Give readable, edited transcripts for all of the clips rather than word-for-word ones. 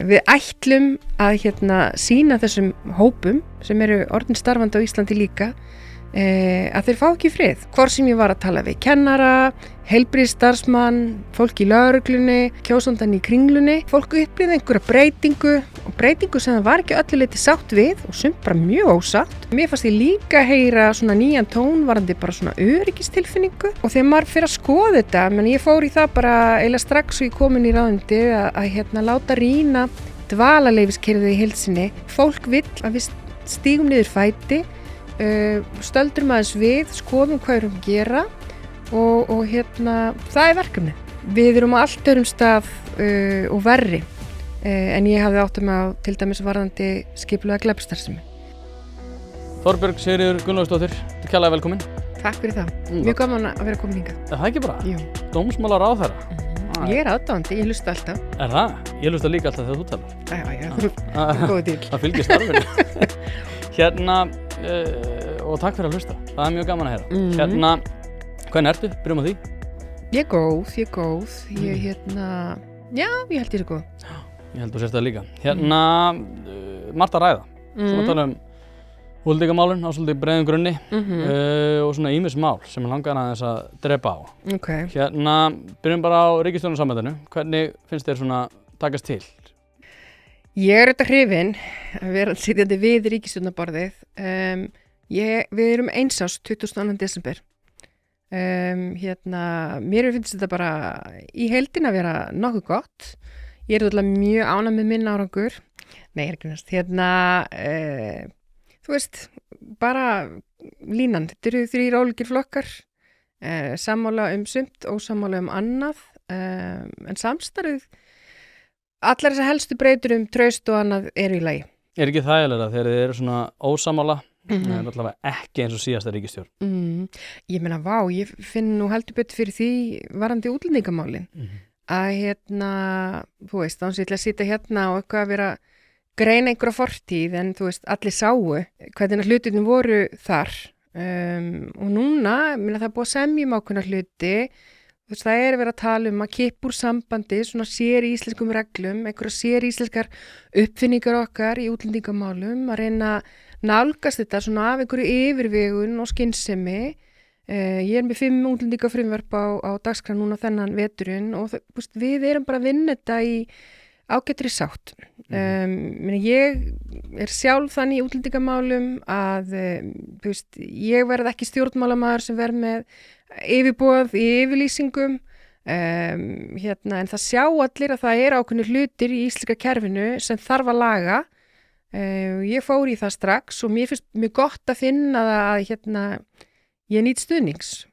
við ætlum að sýna þessum hópum sem eru orðin starfandi á Íslandi líka að þeir fá ekki frið. Hvort sem ég var að tala við kennara, heilbrigðisstarfsmann, fólk í lögreglunni, kjósandan í Kringlunni. Fólk upplifði einhverja breytingu sem það var ekki öllu leyti sátt við og sumt bara mjög ósátt. Mér fannst ég líka heyra svona nýjan tón varðandi bara svona öryggistilfinningu og þegar maður fyrir að skoða þetta, menn ég fór í það bara eiginlega strax og ég komin í ráðuneyti að láta rýna dvalarleyfiskerfið í heild sinni. Fólk vill að við stígum niður fæti, stöldrum aðeins við, skoðum hvað erum að gera og það er verkefni. Við erum á allt öðrum stað og verri en ég hafði átt mig á til dæmis varðandi skipulagða glæpastarfsemi. Þorbjörg Sigríður Gunnlaugsdóttir, kærlega velkomin. Takk fyrir það. Mjög gaman að vera komin hingað. Er það ekki bara? Jú. Dómsmálaráðherra? Ég er aðdáandi, ég hlusta alltaf. Er það? Ég hlusta líka alltaf þegar þú talar. Já, góð díl. Það fylgir starfinu. Og takk fyrir að hlusta. Það er mjög gaman að heyra. Hvernig ertu? Byrjum á því. Ég er góð. Ég já, ég held ég sé góð. Ég held þú sést það líka. Margt að ræða. Svona tala útlendingamálin á svolítið breiðum grunni og svona ýmis mál sem langar aðeins að drepa á. Okay. Byrjum bara á ríkisstjórnarsambandinu. Hvernig finnst þér svona takast til? Ég er auðvitað hrifin að vera sitjandi við ríkisstjórnarborðið. Við erum eins árs 22. desember. Mér finnst þetta bara í heildina að vera nokkuð gott. Ég er auðvitað mjög ánægð með minn árangur. Nei, ég er ekki næst. Þú veist, bara línan. Þetta eru 3 ólíkir flokkar, sammála sumt, ósammála annað, en samstarfið, allar þessar helstu breytur traust og annað eru í lagi. Er ekki þægilega þegar þið eru svona ósammála, það er allavega ekki eins og síðasta ríkisstjórn? Ég meina, ég finn nú heldur betur fyrir því varðandi útlendingamálin. Að þú veist, þá ég ætla að sitja og eitthvað að vera greina einhverja fortíð en þú veist, allir sáu hvernig hlutirnir voru þar og núna, það er búið að semja ákveðna hluti. Þú veist, það er verið að tala að kippa úr sambandi svona sér íslenskum reglum, einhverja sér íslenskar uppfinningar okkar í útlendingamálum, að reyna að nálgast þetta svona af einhverju yfirvegun og skynsemi. Ég er með 5 útlendingafrumvörp á dagskrá núna þennan veturinn og veist, við erum bara að vinna þetta í ágætri sátt. Ég er sjálf þannig í útlendingamálum að þú veist, ég verð ekki stjórnmálamaður sem verð með yfirboð í yfirlýsingum en það sjá allir að það er ákveðnir hlutir í íslenska kerfinu sem þarf að laga. Ég fór í það strax og mér finnst mjög gott að finna það að ég nýt stuðnings.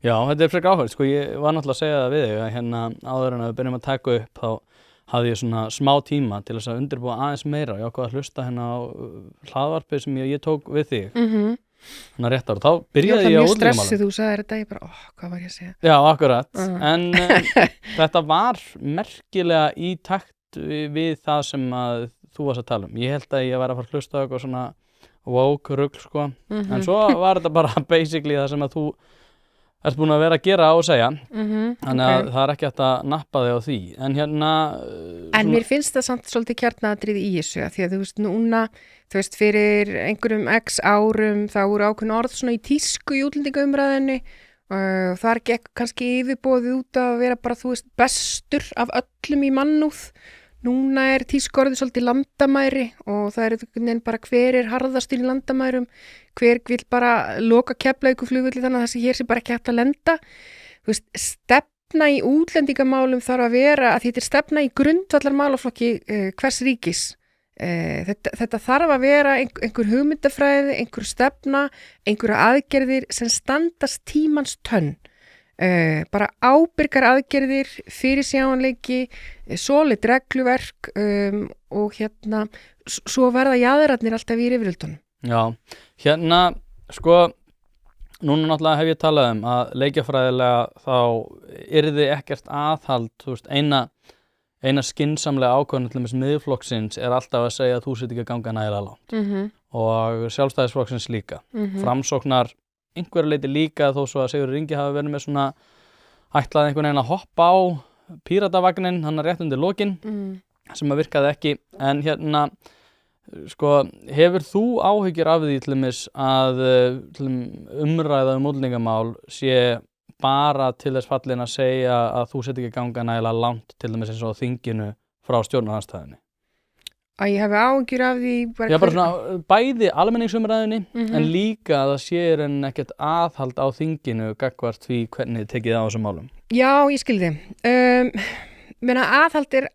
Já, þetta er frekar áhugavert. Ég var náttúrulega að segja það við þig að áður en að við byrjum að taka upp þá hafði ég svona smá tíma til þess að undirbúa aðeins meira og ég ákvað að hlusta á hlaðvarpið sem ég tók við þig. Þannig að rétt ára, þá byrjaði ég á útlendingamálum. Það var mjög stressuð, þú sagði þetta, ég bara, hvað var ég að segja? Já, akkurat, en þetta var merkilega í takt við það sem að þú varst að tala Ég held að ég var að fara að hlusta á eitthvað svona woke rugl, en svo var þetta bara basically það sem að þú ert búin að vera að gera og segja, þannig að það er ekki hægt að nappa þig á því, En mér finnst það samt svolítið kjarnaatriði í þessu, því að þú veist núna, þú veist fyrir einhverjum x árum þá voru ákveðin orð svona í tísku í útlendingaumræðinni og það er ekki kannski yfirboðið út að vera bara, þú veist, bestur af öllum í mannúð. Núna er tískorðið svolítið landamæri og það er einhvern veginn bara hver er harðastur í landamærum, hver vil bara loka Keflavíkurflugvelli þannig að þessi hér sé bara ekki hægt að lenda. Þú veist, stefna í útlendingamálum þarf að vera að þetta er stefna í grundvallar málaflokki hvers ríkis. Þetta þarf að vera einhver hugmyndafræði, einhver stefna, einhverja aðgerðir sem standast tímans tönn. Bara ábyrgar aðgerðir, fyrirsjáanleiki, solid regluverk og svo verða jaðrarnir alltaf í yfirvöldunum. Já, núna náttúrulega hef ég talað að leikjafræðilega þá yrði ekkert aðhald, þú veist, eina skynsamlega ákvörðun til þess miðflokksins er alltaf að segja að þú sért ekki að ganga nægilega langt og sjálfstæðisflokksins líka. Framsóknar einhverju leyti líka þó svo að Sigurður Ingi hafi verið með svona ætlað einhvern veginn að hoppa á Píratavagnin, hann er rétt undir lokin sem að virkaði ekki, en hérna sko, hefur þú áhyggjur af því til dæmis að umræða útlendingamál sé bara til þess fallin að segja að þú sett ekki ganga nægilega langt til dæmis eins og á þinginu frá stjórnarandstæðunni? Að ég hafi áhyggjur af því Já, bara svona bæði almenningsumræðunni en líka að það sé en ekkert aðhald á þinginu gagnvart því hvernig þið tekið á þessum málum. Já, ég skil þig. Meina aðhald er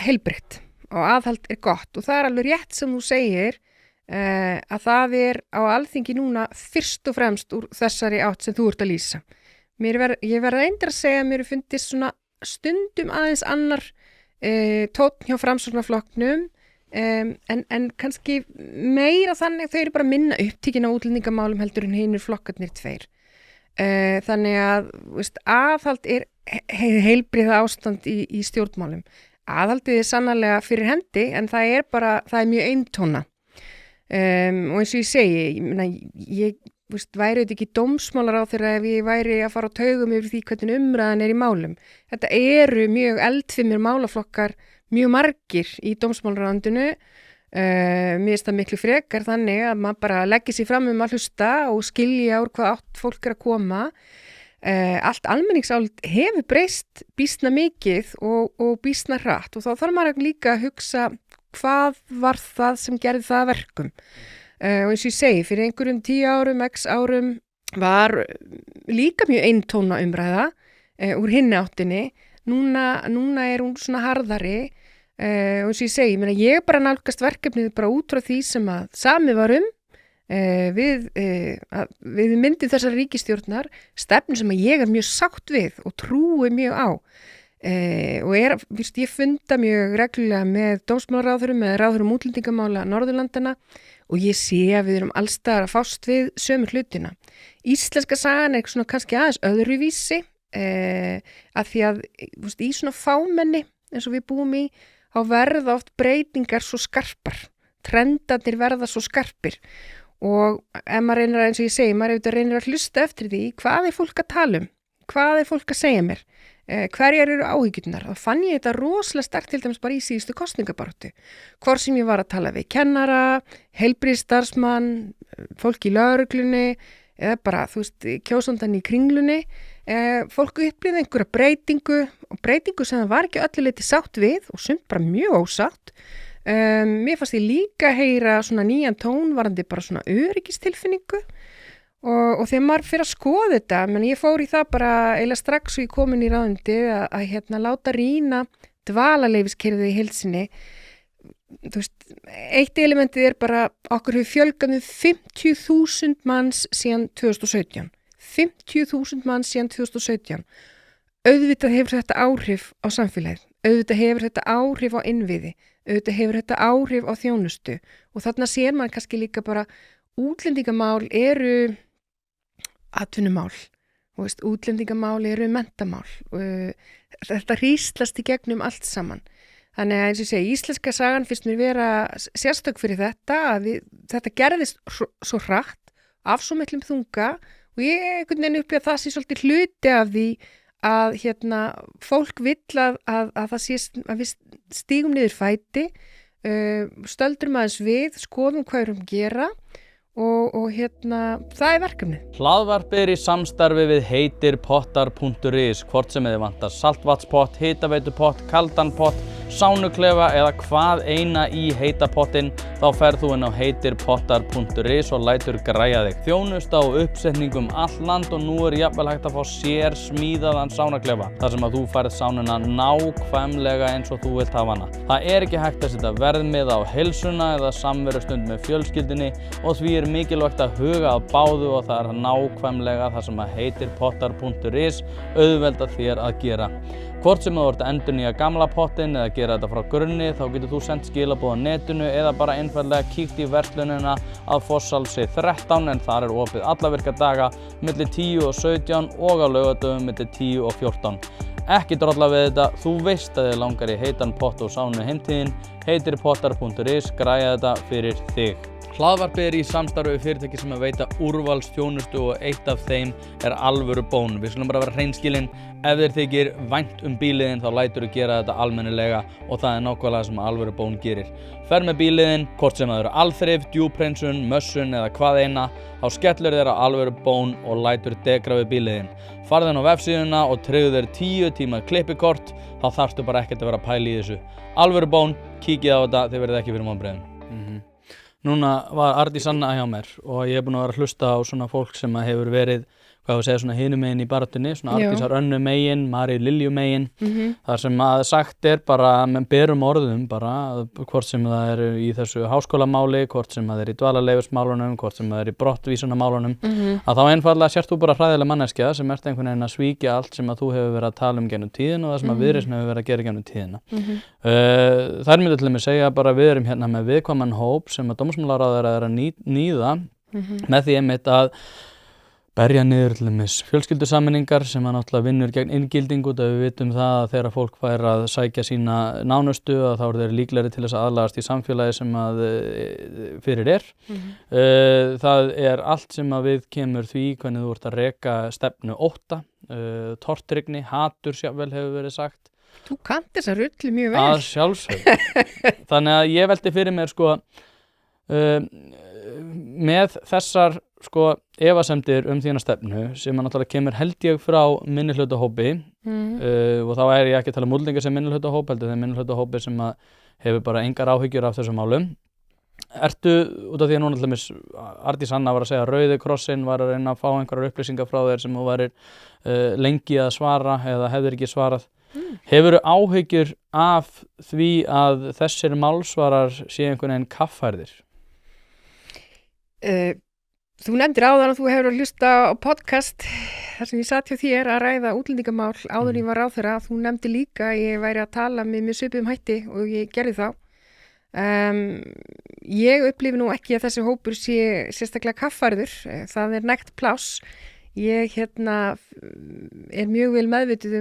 heilbrigt og aðhald er gott og það er alveg rétt sem þú segir að það er á alþingi núna fyrst og fremst úr þessari átt sem þú ert að lýsa. Ég verð eindir að segja að mér fundist svona stundum aðeins annar tónn hjá Framsóknarflokknum en kannski meira þannig þau eru bara minna upptíkin á útlendingamálum heldur en hinir flokkarnir tveir. Þannig að aðhald er heilbrigða ástand í stjórnmálum. Aðhaldið er sannarlega fyrir hendi en það er mjög eintóna. Og eins og ég segi, ég væri þetta ekki dómsmálaráðherra ef ég væri að fara á taugum yfir því hvernig umræðan er í málum. Þetta eru mjög eldfimir málaflokkar, mjög margir í dómsmálaráðundinu. Mér finnst það miklu frekar þannig að maður bara leggir sig fram að hlusta og skilja úr hvað átt fólk er að koma. Allt almenningsálit hefur breyst býsna mikið og býsna hratt og þá þarf maður líka að hugsa hvað var það sem gerði það verkum. Og eins og ég segi, fyrir einhverjum 10 árum, x árum var líka mjög eintóna umræða úr hinni áttinni. Núna er hún svona harðari og eins og ég segi, ég bara nálgast verkefnið bara út frá því sem að samið var við myndið þessar ríkisstjórnar, stefnu sem að ég er mjög sátt við og trúi mjög á. Og ég funda mjög reglulega með dómsmálaráðherrum með ráðherrum útlendingamála Norðurlandana og ég sé að við erum allstaðar að fást við sömu hlutina. Íslenska sagan er svona kannski aðeins öðruvísi að því að í svona fámenni eins og við búum í þá verða oft breytingar svo skarpar, trendarnir verða svo skarpir og ef maður reynir að, eins og ég segi, maður reynir að hlusta eftir því hvað er fólk að tala hvað er fólk að segja mér, hverjar eru áhyggjurnar, þá fann ég þetta rosalega sterkt til dæmis bara í síðustu kosningabaráttu, hvort sem ég var að tala við kennara, heilbrigðisstarfsmann, fólk í lögreglunni eða bara, kjósandan í Kringlunni, fólk upplifði einhverja breytingu sem það var ekki öllu leyti sátt við og sumt bara mjög ósátt. Mér fannst ég líka heyra svona nýjan tón varandi bara svona öryggistilfinningu og þegar maður fyrir að skoða þetta, menn ég fór í það bara eiginlega strax og ég komin í ráðuneytið að láta rýna dvalarleyfiskerfið í heild sinni. Eitt elementið er bara okkur hefur fjölgað 50.000 manns síðan 2017. 50.000 manns síðan 2017. Auðvitað hefur þetta áhrif á samfélagið, auðvitað hefur þetta áhrif á innviði, auðvitað hefur þetta áhrif á þjónustu og þarna sér maður kannski líka bara útlendingamál eru atvinnumál, útlendingamál eru menntamál, þetta hríslast í gegnum allt saman. Þannig að eins og ég segi, íslenska sagan finnst mér vera sérstök fyrir þetta, að þetta gerðist svo hratt af svo miklum þunga og ég einhvern veginn uppi að það sé svolítið hluti af því að fólk vill að það sé að við stígum niður fæti, stöldrum aðeins við, skoðum hvað erum að gera og það er verkefnið. Hlaðvarpið er í samstarfi við heitirpottar.is, hvort sem þið vantar saltvatnspott, hitaveitupott, kaldan pott, sánuklefa eða hvað eina í heita pottinn, þá ferð þú inn á heitirpottar.is og lætur græja þig. Þjónusta og uppsetningum all land og nú er jafnvel hægt að fá sér smíðaðan sánuklefa, þar sem að þú færð sánuna nákvæmlega eins og þú vilt hafa hana. Það er ekki hægt að setja verðmiða á heilsuna eða samverustund með fjölskyldunni og því er mikilvægt að huga að báðu og það er nákvæmlega það sem að heitirpottar.is auðvelda þér að gera. Hvort sem þú ert að endurnýja gamla pottinn eða gera þetta frá grunni, þá getur þú sendt skilaboð á netinu eða bara einfaldlega kíkt í verslunina að Fosshálsi 13 en þar er opið alla virka daga milli 10 og 17 og á laugardögum milli 10 og 14. Ekki drolla við þetta, þú veist að þið langar í heitan pott og sánu heimtíðin, heitirpottar.is græja þetta fyrir þig. Hlaðvarpið í samstarfi við fyrirtæki sem veita úrvalsþjónustu og eitt af þeim Alvöru Bón. Við skulum bara vera hreinskilin, ef þér þykir vænt bíliðin þá læturðu gera þetta almennilega og það nákvæmlega sem Alvöru Bón gerir. Ferð með bíliðin, hvort sem það eru alþrif, djúphreinsun, mössun eða hvað eina, þá skellur þér á Alvöru Bón og lætur degra við bíliðin. Farðu inn á vefsíðuna og tryggðu þér 10 tíma klippikort, þá þarftu bara ekkert að vera að pæla í þessu. Alvöru Bón, kíkið á þetta, þið verðið ekki fyrir vonbrigðum. Núna var Ardís Anna hjá mér og ég búinn að vera að hlusta á svona fólk sem hefur verið, hvað ég segja, svona hinum megin í baráttunni, svona Ardísar Önnu megin, Maríu Lilju megin, þar sem að sagt bara með berum orðum bara, hvort sem það er í þessu háskólamáli, hvort sem það er í dvalarleyfismálunum, hvort sem það er í brottvísunarmálunum, að þá einfaldlega sért þú bara hræðileg manneskja sem ert einhvern veginn að svíkja allt sem að þú hefur verið að tala gennum tíðina og það sem að Viðreisn hefur verið að gera gennum tíðina. Þær myndu til dæmis segja bara við erum hérna með viðkvæman hóp sem að dómsmálaráðherra er að níða með því einmitt að berja niður til dæmis fjölskyldusameiningar sem að náttúrulega vinnur gegn inngildingu og við vitum það að þegar fólk fær að sækja sína nánustu að þá eru þeir líklegri til þess að aðlagast í samfélagi sem að fyrir er. Það er allt sem að við kemur því hvernig þú ert að reka stefnu 8, tortryggni, hatur sjálfvel hefur verið sagt. Þú kannt þessa rullu mjög vel. Að sjálfsögðu. Þannig að ég velti fyrir mér með þessar efasemdir þína stefnu sem að náttúrulega kemur held ég frá minnihlutahópi og þá er ég ekki að tala um útlendinga sem minnihlutahóp heldur þeim minnihlutahópi sem að hefur bara engar áhyggjur af þessum málum. Ertu, út af því að núna til dæmis Ardís Anna var að segja að Rauði krossinn var að reyna að fá einhverjar upplýsingar frá þér sem þú værir lengi að svara eða hefðir ekki svarað. Hefurðu áhyggjur af því að þessir málsvarar séu einhvern veginn kaffærðir? Þú nefndir áðan að þú hefur að hlusta á podcast þar sem ég satt hjá þér að ræða útlendingamál áður ég var ráðherra. Þú nefndir líka að ég væri að tala með svipuðum hætti og ég gerði þá. Ég upplifi nú ekki að þessi hópur sé sérstaklega kaffærður. Það er nægt pláss. Ég er mjög vel meðvituð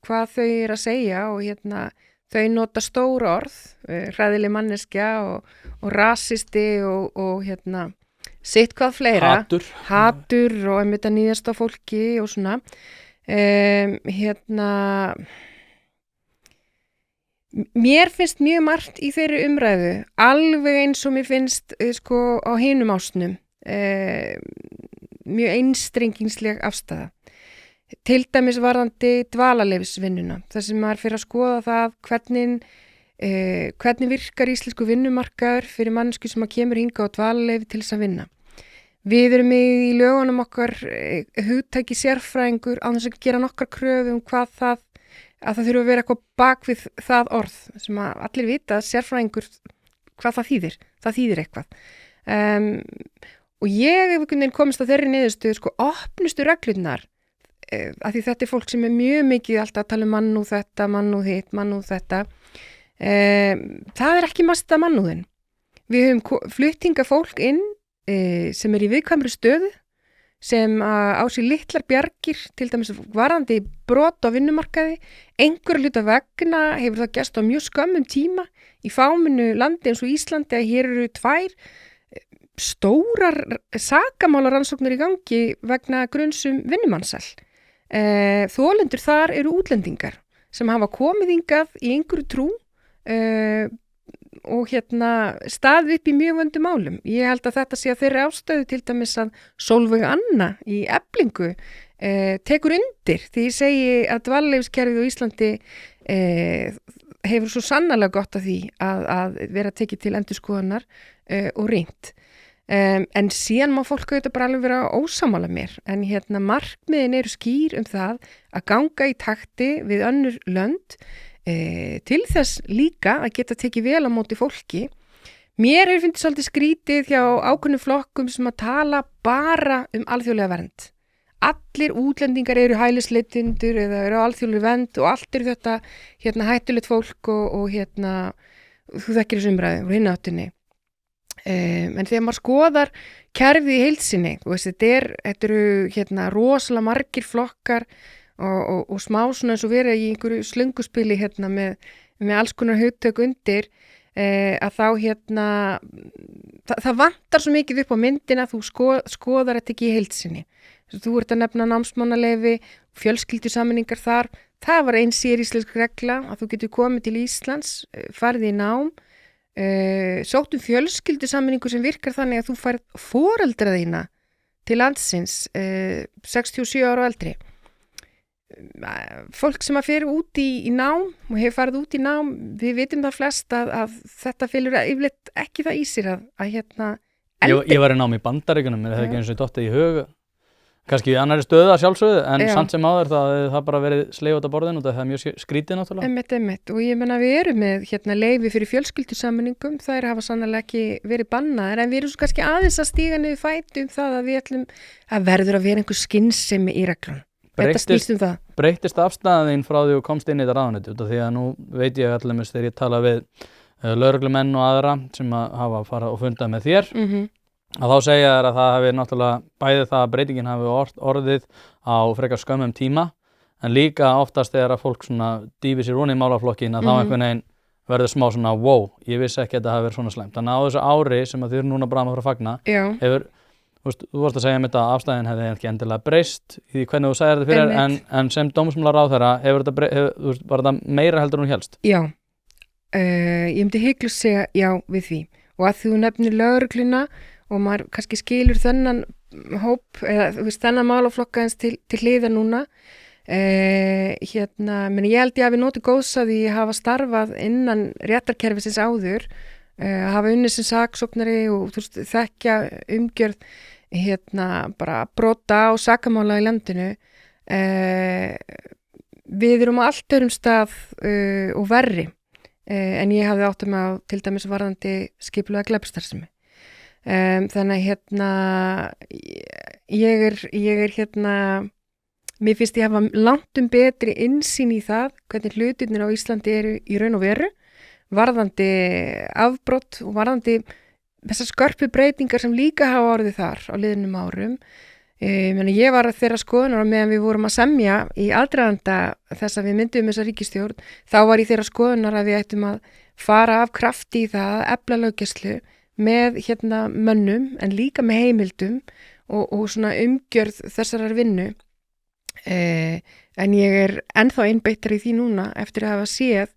hvað þau eru að segja og þau nota stór orð, hræðileg manneskja og rasisti og sitt hvað fleira. Hatur og einmitt að níðast á fólki og svona. Mér finnst mjög margt í þeirri umræðu, alveg eins og mér finnst á hinum ásnum. Mjög einstrengingsleg afstaða. Til dæmis varðandi dvalarleyfisvinnuna, þar sem maður fyrir að skoða það hvernig virkar íslensku vinnumarkaður fyrir mannsku sem að kemur hinga á dvalarleyfi til þess að vinna. Við erum í lögunum okkar hugtæki sérfræðingur án þess að gera nokkar kröfu hvað að það þurfa að vera eitthvað bak við það orð sem að allir vita að sérfræðingur hvað það þýðir. Það þýðir eitthvað. Og ég hef einhvern veginn komist að þeirri niðurstöðu opnustu reglurnar af því þetta er fólk sem er mjög mikið alltaf að tala um mannúð þetta, mannúð hitt, mannúð þetta. Það er ekki mesta mannúðin. Við höfum fluttinga fólk inn sem er í viðkvæmri stöðu sem á sér litlar bjargir til dæmis varðandi brot á vinnumarkaði. Einhverja hluta vegna hefur það gerst á mjög skömmum tíma í fámennu landi eins og Íslandi að hér eru 2 stórar sakamálarannsóknir í gangi vegna grunns vinnumansal. Þolendur þar eru útlendingar sem hafa komið hingað í einhverju trú og staðið upp í mjög vöndum málum. Ég held að þetta sé að þeirri ástöðu til dæmis að Sólveig Anna í Eflingu tekur undir því ég segi að dvalarleyfiskerfið á Íslandi hefur svo sannarlega gott af því að vera tekið til endurskoðunar og rýnt. En síðan má fólk auðvitað bara alveg vera ósammála mér. En markmiðin eru skýr það að ganga í takti við önnur lönd til þess líka að geta tekið vel á móti fólki. Mér hefur fundið svolítið skrítið hjá ákveðnum flokkum sem að tala bara um alþjóðlega vernd. Allir útlendingar eru hælisleitendur eða eru á alþjóðlega vernd og allt eru þetta hættulegt fólk og þú þekkir þessu umræðu og hináttunni. En þegar maður skoðar kerfið í heild sinni, þetta eru rosalega margir flokkar og smá svona eins og vera í einhverju slönguspili með alls konar hugtök undir að þá það vantar svo mikið upp á myndina, þú skoðar þetta ekki í heild sinni. Þú ert að nefna námsmannaleyfi, fjölskyldusameiningar þar, það var ein séríslensk regla að þú getur komið til Íslands, farið í nám, sótt fjölskyldusameiningu sem virkar þannig að þú færð foreldra þína til landsins 67 ára og eldri. Fólk sem að fer út í nám og hefur farið út í nám, við vitum það flest að þetta fylgur yfirleitt ekki það í sér að hérna Ég var í nám í Bandaríkjunum, það ekki eins og dottið í hug kannski í annarri stöðu að sjálfsögðu en samt sem áður það bara verið sleið út af borðinu og það er mjög skrítið náttúrulega. Einmitt og ég menna við erum með hérna leyfi fyrir fjölskyldusameiningum, þær hafa sannarlega ekki verið bannaðar en við erum svo kannski aðeins að stíga niður fæti það að við ætlum að verður að vera einhver skynsemi í reglunum. Þetta snýst það. Breyttist afstæðin frá því og komst inn í þetta ráðuneyti því að nú veit ég allir þegar ég tala við lögreglumenn og aðra sem að hafa farið og fundað með þér að þá segja þér að það hafi náttúrulega bæði það að breytingin hafi orðið á frekar skömmum tíma en líka oftast þegar að fólk svona dýfi sér onni í málaflokkin að þá einhvern veginn verður smá svona wow, ég vissi ekki að þetta hafi verið svona slæmt. Þannig að á þessu ári sem að þið eru núna bara að fara að fagna hefur þú vorst að segja mér þetta að afstæðin hefði ekki endilega breyst í því hvernig þú sagðir þetta fyrir en sem dómsmálaráðherra var þetta meira heldur en þú hélst? Já, ég myndi hiklaust segja já við því og að þú nefnir lögregluna og maður kannski skilur þennan hóp eða þennan málaflokka eins til hliðar núna menn ég held ég hafi notið góðs að því hafa starfað innan réttarkerfisins áður hafa unnið sem saksóknari og þekkja umgjörð bara brota og sakamála í landinu við erum á allt öðrum stað og verri en ég hafði áttum á til dæmis varðandi skipulagða glæpastarfsemi þannig ég er mér finnst ég hafa langt betri innsýn í það hvernig hlutirnir á Íslandi eru í raun og veru varðandi afbrot og varðandi þessar skörpu breytingar sem líka hafa orðið þar á liðnum árum. Ég var þeirra skoðunar meðan við vorum að semja í aðdraganda þess að við myndum þessa ríkisstjórn, þá var ég þeirra skoðunar að við ættum að fara af krafti í það að efla löggæslu með mönnum en líka með heimildum og svona umgjörð þessarar vinnu. En ég er ennþá einbeittar í því núna eftir að hafa séð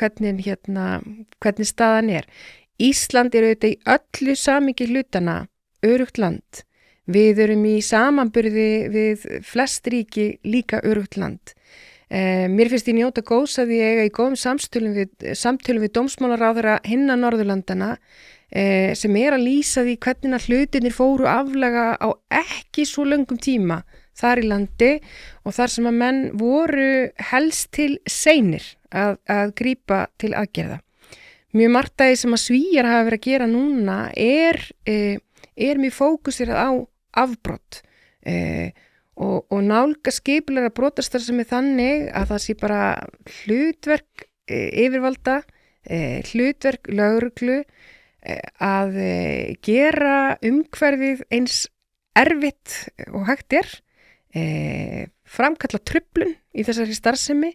hvernig staðan er. Ísland er auðvitað í öllu samhengi hlutana öruggt land. Við erum í samanburði við flest ríki líka öruggt land. Mér finnst ég njóta góðs að ég eiga í góðum samtölum við dómsmálaráðherra hinna Norðurlandana sem er að lýsa því hvernig hlutirnir fóru aflaga á ekki svo löngum tíma þar í landi og þar sem að menn voru helst til seinir að grípa til aðgerða. Mjög margt af því sem að Svíar hafa verið að gera núna er mjög fókusirað á afbrot og nálga skipulega brotastarfsemi þannig að það sé bara hlutverk yfirvalda, hlutverk lögreglu að gera umhverfið eins erfitt og hægt framkalla truflun í þessari starfsemi,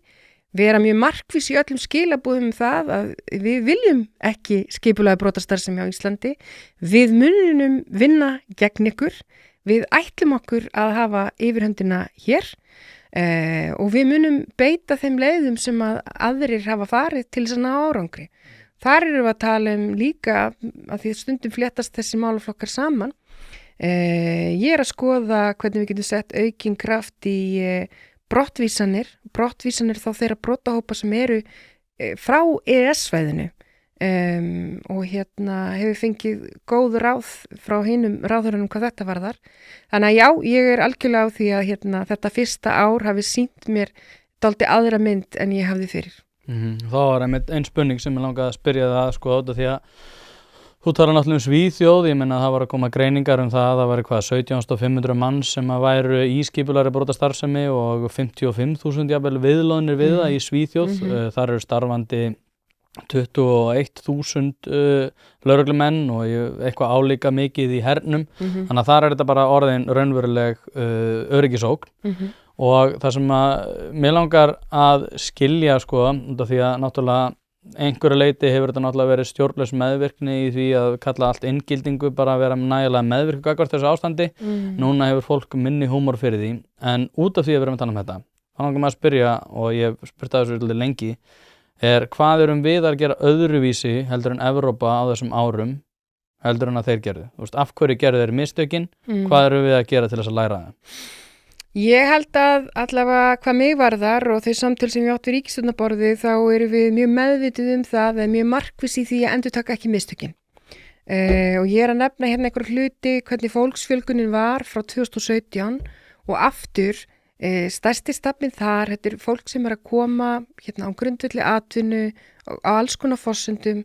vera mjög markviss í öllum skilabúðum það að við viljum ekki skipulagða brotastarfsemi á Íslandi, við munum vinna gegn ykkur, við ætlum okkur að hafa yfirhöndina hér og við munum beita þeim leiðum sem að aðrir hafa farið til þess að ná árangri. Þar erum við að tala líka að því stundum fléttast þessi málaflokkar saman. Ég er að skoða hvernig við getum sett aukinn kraft í brottvísanir þá þeirra brotahópa sem eru frá EES-svæðinu og hefur fengið góð ráð frá hinum ráðherrunum hvað þetta varðar. Þannig að já, ég er algjörlega á því að þetta fyrsta ár hafi sýnt mér dálítið aðra mynd en ég hafði fyrir. Þá var einmitt ein spurning sem ég langaði að spyrja það sko út af því að þú talar náttúrulega Svíþjóð, ég menna að það var að koma greiningar það að það væri 17.500 manns sem að væru í skipulagðri brotastarfsemi og 55.000 jafnvel viðloðnir við það í Svíþjóð. Þar eru starfandi 21.000 lögreglumenn og eitthvað álíka mikið í hernum. Þannig að þar er þetta bara orðin raunveruleg öryggisógn. Og það sem að mér langar að skilja sko, út af því að náttúrulega einhverju leyti hefur þetta náttúrulega verið stjórnlaus meðvirkni í því að kalla allt inngildingu bara að vera nægilega meðvirk gagnvart þessu ástandi. Núna hefur fólk minni húmor fyrir því, en út af því að við erum að tala um þetta, þá langar maður að spyrja, og ég hef spurt að þessu svolítið lengi, hvað erum við að gera öðruvísi heldur en Evrópa á þessum árum heldur en að þeir gerðu? Þú veist, af hverju gerðu þeir mistökin? Hvað erum við að gera til þess að læra það? Ég held að allavega hvað mig varðar og þau samtöl sem ég átt við ríkisstjórnarborðið þá erum við mjög meðvituð um það eða mjög markviss í því að endurtaka ekki mistökin. Og ég að nefna hérna einhver hluti hvernig fólksfjölgunin var frá 2017 og aftur stærsti staflinn þar, þetta fólk sem að koma hérna á grundvelli atvinnu á alls konar forsendum.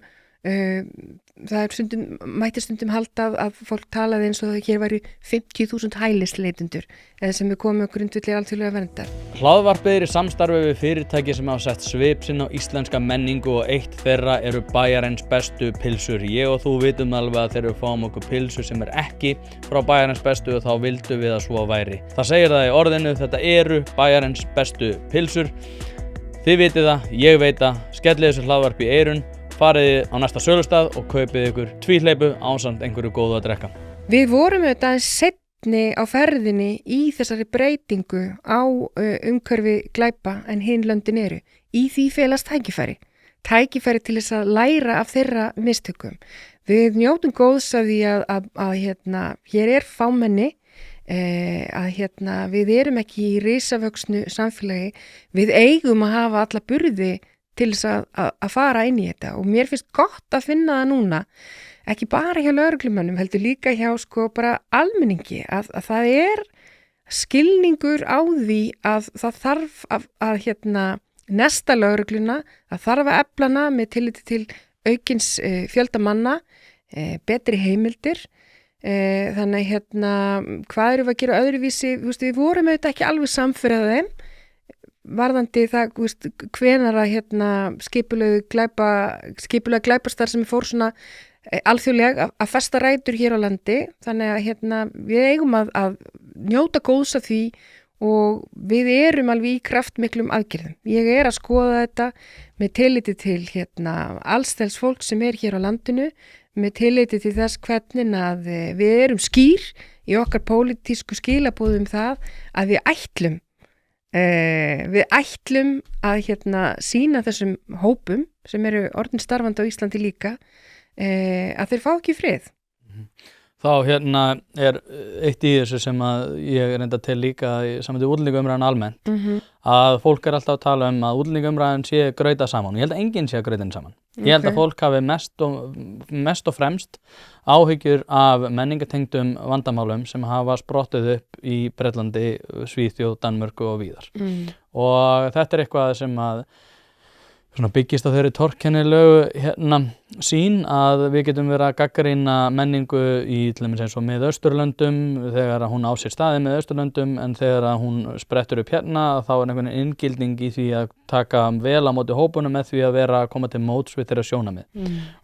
Það mætti stundum halda að fólk talaði eins og hér væru 50.000 hælisleitendur eða sem við komum á grundvelli alþjóðlega verndar. Hlaðvarpið er í samstarfi við fyrirtæki sem hafa sett svip sinn á íslenska menningu og eitt þeirra eru Bæjarins bestu pylsur. Ég og þú vitum alveg að þegar við fáum okkur pylsu sem ekki frá Bæjarins bestu og þá vildum við að svo væri. Það segir það í orðinu, þetta eru Bæjarins bestu pylsur. Þið vitið það, ég veit það, skellið þessu hlaðvarpi í eyrun. Farið á næsta sölustað og kaupið ykkur tvíhleypu ásamt einhverju góðu að drekka. Við vorum auðvitað seinni á ferðinni í þessari breytingu á umhverfi glæpa en hin löndin eru. Í því felast tækifæri. Tækifæri til þess að læra af þeirra mistökum. Við njótum góðs af því að hér er fámenni, við erum ekki í risavöxnu samfélagi. Við eigum að hafa alla burði til þess að fara inn í þetta og mér finnst gott að finna það núna, ekki bara hjá lögreglumönnum, heldur líka hjá bara almenningi, að það er skilningur á því að það þarf að nesta lögregluna, að þarf að efla hana með tilliti til aukins fjölda manna, betri heimildir, þannig hvað erum við að gera öðruvísi, við vorum auðvitað ekki alveg samferða þeim, varðandi það, hvenær að skipulega glæpastar sem fór svona alþjóðlega að festa rætur hér á landi, þannig að við eigum að njóta góðs af því og við erum alveg í kraftmiklum aðgerðum. Ég að skoða þetta með tilliti til alls þess fólk sem hér á landinu, með tilliti til þess hvernig að við erum skýr í okkar pólitísku skilaboðum það að við ætlum að sýna þessum hópum sem eru orðin starfandi á Íslandi líka að þeir fá ekki frið. Þá er eitt í þessu sem að ég reynda til líka í samvætti útlendingaumræðan almennt að fólk alltaf að tala að útlendingaumræðan sé grauta saman. Ég held að enginn sé að grauta saman. Ég held að fólk hafi mest og fremst áhyggjur af menningatengdum vandamálum sem hafa sprottið upp í Bretlandi, Svíþjóð, Danmörku og víðar. Og þetta eitthvað sem að byggist á þeirri torkennilegu sín að við getum verið að gagnrýna menningu í til dæmis eins og Miðausturlöndum þegar hún á sér staði með Austurlöndum en þegar hún sprettur upp þá er einhvern inngilding í því að taka vel á móti hópunum með því að vera að koma til móts við þeirra sjónarmið.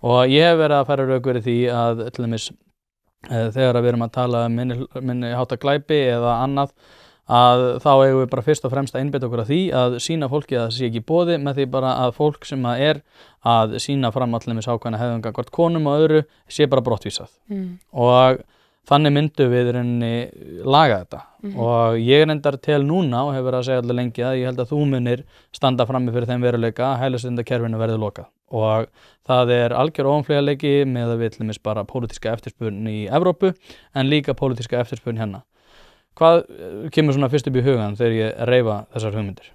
Og ég hef verið að færa rök fyrir því að til dæmis þegar við erum að tala minni hátta glæpi eða annað að þá eigum við bara fyrst og fremst að einbeita okkur að því að sýna fólki að það sé ekki í boði með því bara að fólk sem að sýna fram allir með sákvæðna hefðunga hvort konum og öðru sé bara brottvísað. Og þannig myndum við laga þetta. Og ég reyndar til núna og hefur verið að segja allir lengi að ég held að þú munir standa frammi fyrir þeim veruleika að hælisleitendakerfinu verði lokað. Og það algjör óumflýjanleiki með að við til dæmis bara pólitíska eftirspurn í Evrópu en líka pólitíska eftirspurn hérna. Hvað kemur svona fyrst upp í hugan þegar ég reifa þessar hugmyndir?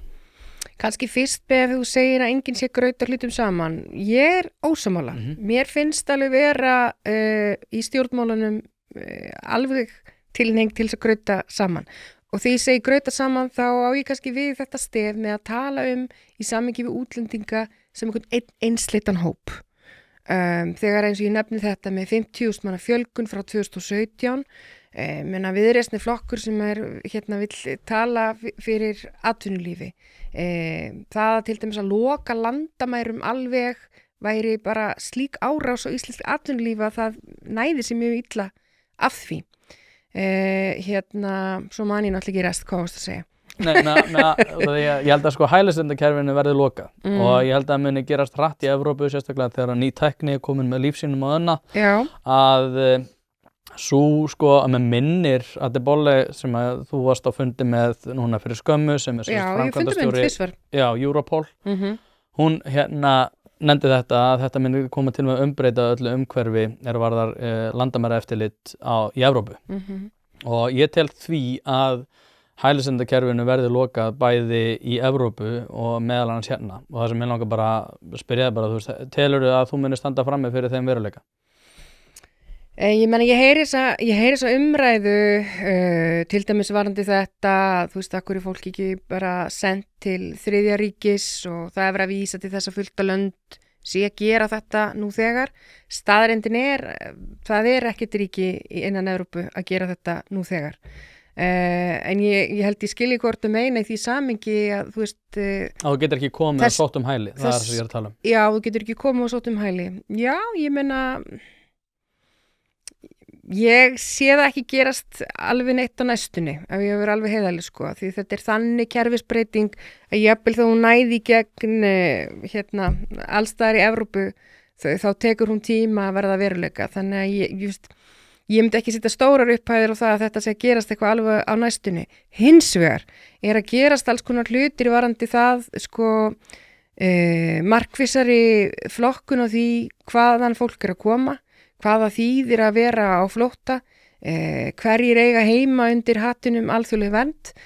Kannski fyrst með þú segir að enginn sé grauta hlutum saman. Ég ósammála. Mér finnst alveg vera í stjórnmálunum alveg tilhneiging til þess að grauta saman. Og þegar ég segi grauta saman þá á ég kannski við þetta stef með að tala í samhengi við útlendinga sem einhvern einsleitan hóp. Þegar eins og ég nefni þetta með 50.000 manna fjölgun frá 2017 Viðreisn flokkur sem vill tala fyrir atvinnulífi. Það til dæmis að loka landamærum alveg væri bara slík árás á íslensk atvinnulífi að það næði sér mjög illa af því. Svo man ég náttúrulega ekki rest hvað varst að segja. Ég held að sko hælisleitendakerfinu verði lokað og ég held að muni gerast hratt í Evrópu sérstaklega þegar ný tækni er komin með lífsýnum og annað að svo sko að með minnir að Debolle sem að þú varst á fundi með núna fyrir skömmu sem er framkvæmdastjóri Europol hún nefndi þetta að þetta myndi koma til með að umbreyta öllu umhverfi varðar landamæraeftirlit í Evrópu og ég tel því að hælisleitendakerfinu verði lokað bæði í Evrópu og meðal annars hérna og það sem ég langar bara að spyrja þig bara, þú veist, telurðu að þú munir standa frammi fyrir þeim veruleika? Ég meina, ég heyri þessa umræðu til dæmis varandi þetta, þú veist, akkur er fólk ekki bara sendt til þriðja ríkis og það er verið að vísa til þess að fullta lönd sé að gera þetta nú þegar. Staðreyndin það er ekkert ríki innan Evrópu að gera þetta nú þegar. En ég held ég skilji hvort meina í því samhengi að þú veist þú getur ekki komið og sótt hæli það sem ég er að tala Já, þú getur ekki komið og sótt hæli Já, ég meina ég sé það ekki gerast alveg neitt á næstunni ef ég verið alveg heiðarleg sko því þetta er þannig kerfisbreyting að jafnvel þá hún næði gegn allstaðar í Evrópu þá tekur hún tíma að verða veruleika þannig að ég myndi ekki setja stórar upphæðir á það að þetta sé að gerast eitthvað alveg á næstunni. Hins vegar að gerast alls konar hlutir varandi það sko markvissari flokkun á því hvaðan fólk að koma, hvaða þýðir að vera á flótta, hverjir eiga heima undir hattinum alþjóðleg vernd.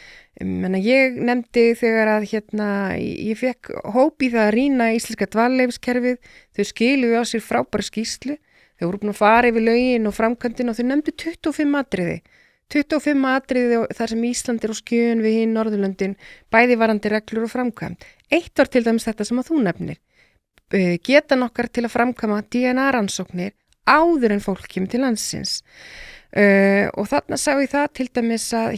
Ég nefndi þegar að ég fekk hóp í það að rýna íslenska dvalarleyfiskerfið, þau skiluðu á sér frábæra skýrslu. Þau voru búin að fara yfir lögin og framkvæmdina og þau nefndu 25 atriði. 25 atriði þar sem Ísland á skjön við hinn Norðurlöndin, bæði varandi reglur og framkvæmd. Eitt var til dæmis þetta sem að þú nefnir. Getan okkar til að framkvæma DNA-rannsóknir áður en fólk kemur til landsins. Og þarna sá ég það til dæmis að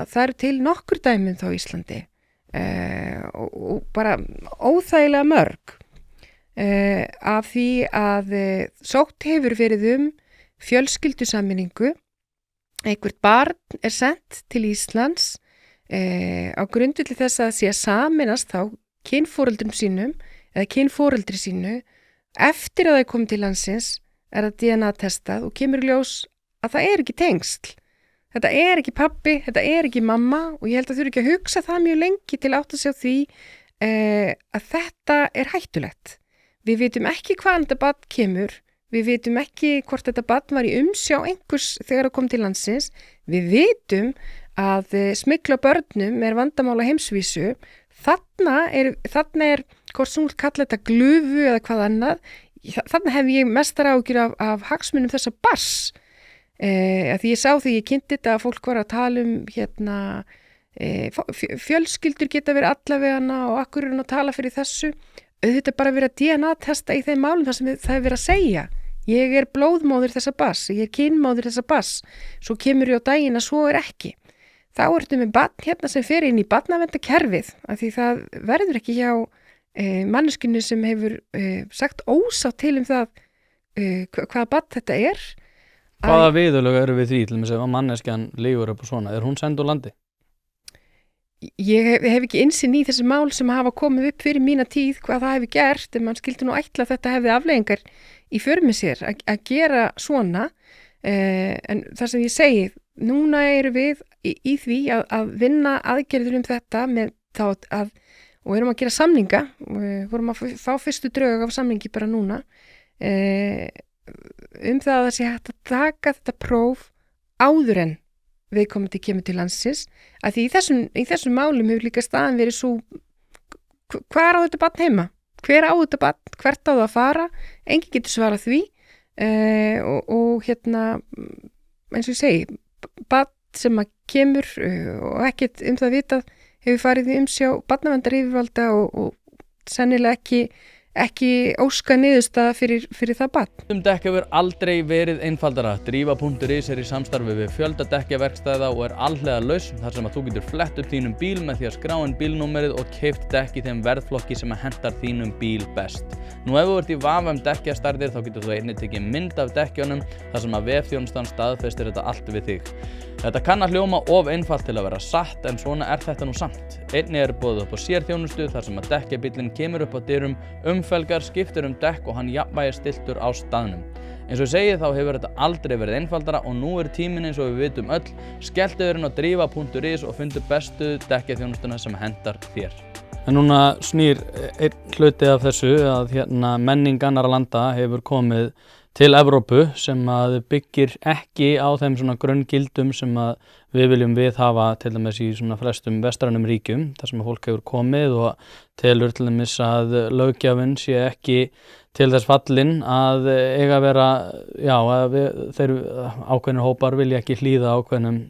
það eru til nokkur dæmi þá Íslandi og bara óþægilega mörg. Af því að sótt hefur verið fjölskyldusameiningu einhvert barn er sent til Íslands á grundvelli þess að sé að sameinast þá kynforeldrum sínum eða kynforeldri sínu eftir að það er komið til landsins það DNA-testað og kemur í ljós að það ekki tengsl þetta ekki pabbi, þetta ekki mamma og ég held að þurfi ekki að hugsa það mjög lengi til að átta sig á því að þetta hættulegt. Við vitum ekki hvaðan þetta barn kemur, við vitum ekki hvort þetta barn var í umsjá einhvers þegar það kom til landsins, við vitum að smygla börnum vandamál á heimsvísu, þarna er hvort sem þú kalla þetta glufu eða hvað annað, þarna hef ég mestar áhyggjur af hagsmunum þessa barns, því ég sá því ég kynnti þetta að fólk var að tala fjölskyldur geta verið allavegana og akkur er að tala fyrir þessu, auðvitað bara verið að DNA-testa í þeim málum þar sem það er verið að segja ég er blóðmóðir þessa barns, ég er kynmóðir þessa barns, svo kemur ég á daginn að svo er ekki. Þá ertu með barn sem fer inn í barnaverndarkerfið af því það verður ekki hjá manneskinu sem hefur sagt ósátt til það hvaða barn þetta er. Hvaða viðurlög eru við því til þess að manneskjan lýgur upp og svona, er hún send úr landi? Ég hef ekki innsýn í þessi mál sem hafa komið upp fyrir mína tíð hvað það hefur gert en mann skildi nú ætla að þetta hefði afleiðingar í för með sér að gera svona en það sem ég segi núna eru við í því að vinna aðgerðir þetta með þá og erum að gera samninga og vorum að fá fyrstu drög af samningi bara núna það að sé hægt að taka þetta próf áður en viðkomandi kemur til landsins að því í þessum málum hefur líka staðan verið svo hvar á þetta barn heima, hver á þetta barn, hvert á það að fara, enginn getur svarað því og eins og ég segi barn sem að kemur og ekkert það vitað hefur farið í umsjá barnaverndaryfirvalda og sennilega ekki ekki óska niðurstaða fyrir það barn. Dekk hefur aldrei verið einfaldara. Drífa.is í samstarfi við fjölda dekkjaverkstæða og alhliða lausn þar sem að þú getur flett upp þínum bíl með því að skrá inn bílnúmerið og keypt dekk í þeim verðflokki sem hentar þínum bíl best. Nú ef þú ert í vafa dekkjastærðir þá getur þú einnig tekið mynd af dekkjunum þar sem að vefþjónustan staðfestir þetta allt við þig. Þetta kann að hljóma of einfalt til að vera satt en svona þetta nú samt. Einnig boðið upp á sérþjónustu þar sem að dekkjabíllinn kemur upp á dyrum, umfelgar, skiptir dekk og hann jafnvægir stilltur á staðnum. Eins og ég segi þá hefur þetta aldrei verið einfaldara og nú tíminn eins og við vitum öll. Skelltu þér inn á drífa.is og fundu bestu dekkjaþjónustuna sem hentar þér. En núna snýr einn hluti af þessu að menning annarra landa hefur komið til Evrópu sem að byggir ekki á þeim svona grunngildum sem að við viljum viðhafa til dæmis í svona flestum vestrænum ríkjum þar sem að fólk hefur komið og telur til dæmis að löggjafinn sé ekki til þess fallinn að eiga að vera, að þeir ákveðnir hópar vilja ekki hlýða ákveðnum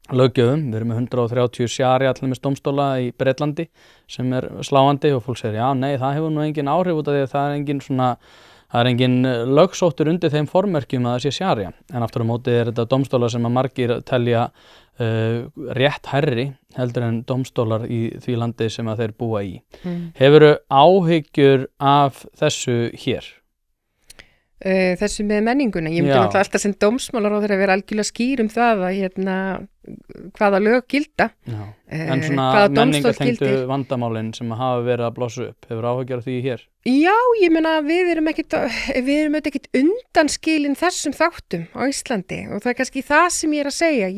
löggjöfum. Við erum með 130 sharia allir dómstóla í Bretlandi sem sláandi og fólk segir nei, það hefur nú engin áhrif út af því að það er engin lögsóttur undir þeim formerkjum að það sé sharia. En aftur á móti þetta dómstólar sem að margir telja rétt hærri heldur en dómstólar í því landi sem að þeir búa í. Hefurðu áhyggjur af þessu hér? Þessu með menninguna. Ég myndi náttúrulega alltaf sem dómsmálaráðherra að vera algjörlega skýr það að hvaða lög gilda. En svona menningartengdu vandamálin sem hafa verið að blása upp, hefur áhyggjur af því hér? Já, ég meina við erum ekkert undanskilin þessum þáttum á Íslandi og það er kannski það sem ég að segja.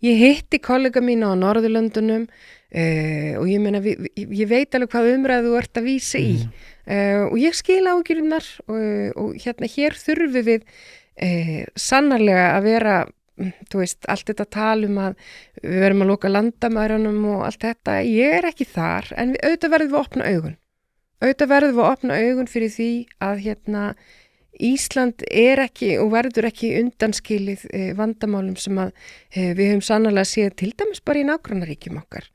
Ég hitti kollega mína á Norðurlöndunum og ég meina ég veit alveg hvað umræðu þú ert að vísa í. Og ég skil áhyggjurnar og hér þurfum við sannarlega að vera, allt þetta tal að við verum að loka landamærunum og allt þetta, ég ekki þar, en auðvitað verðum við að opna augun. Auðvitað verðum við að opna augun fyrir því að Ísland ekki og verður ekki undanskilið vandamálum sem að við höfum sannarlega séð til dæmis bara í nágrannaríkjum okkar.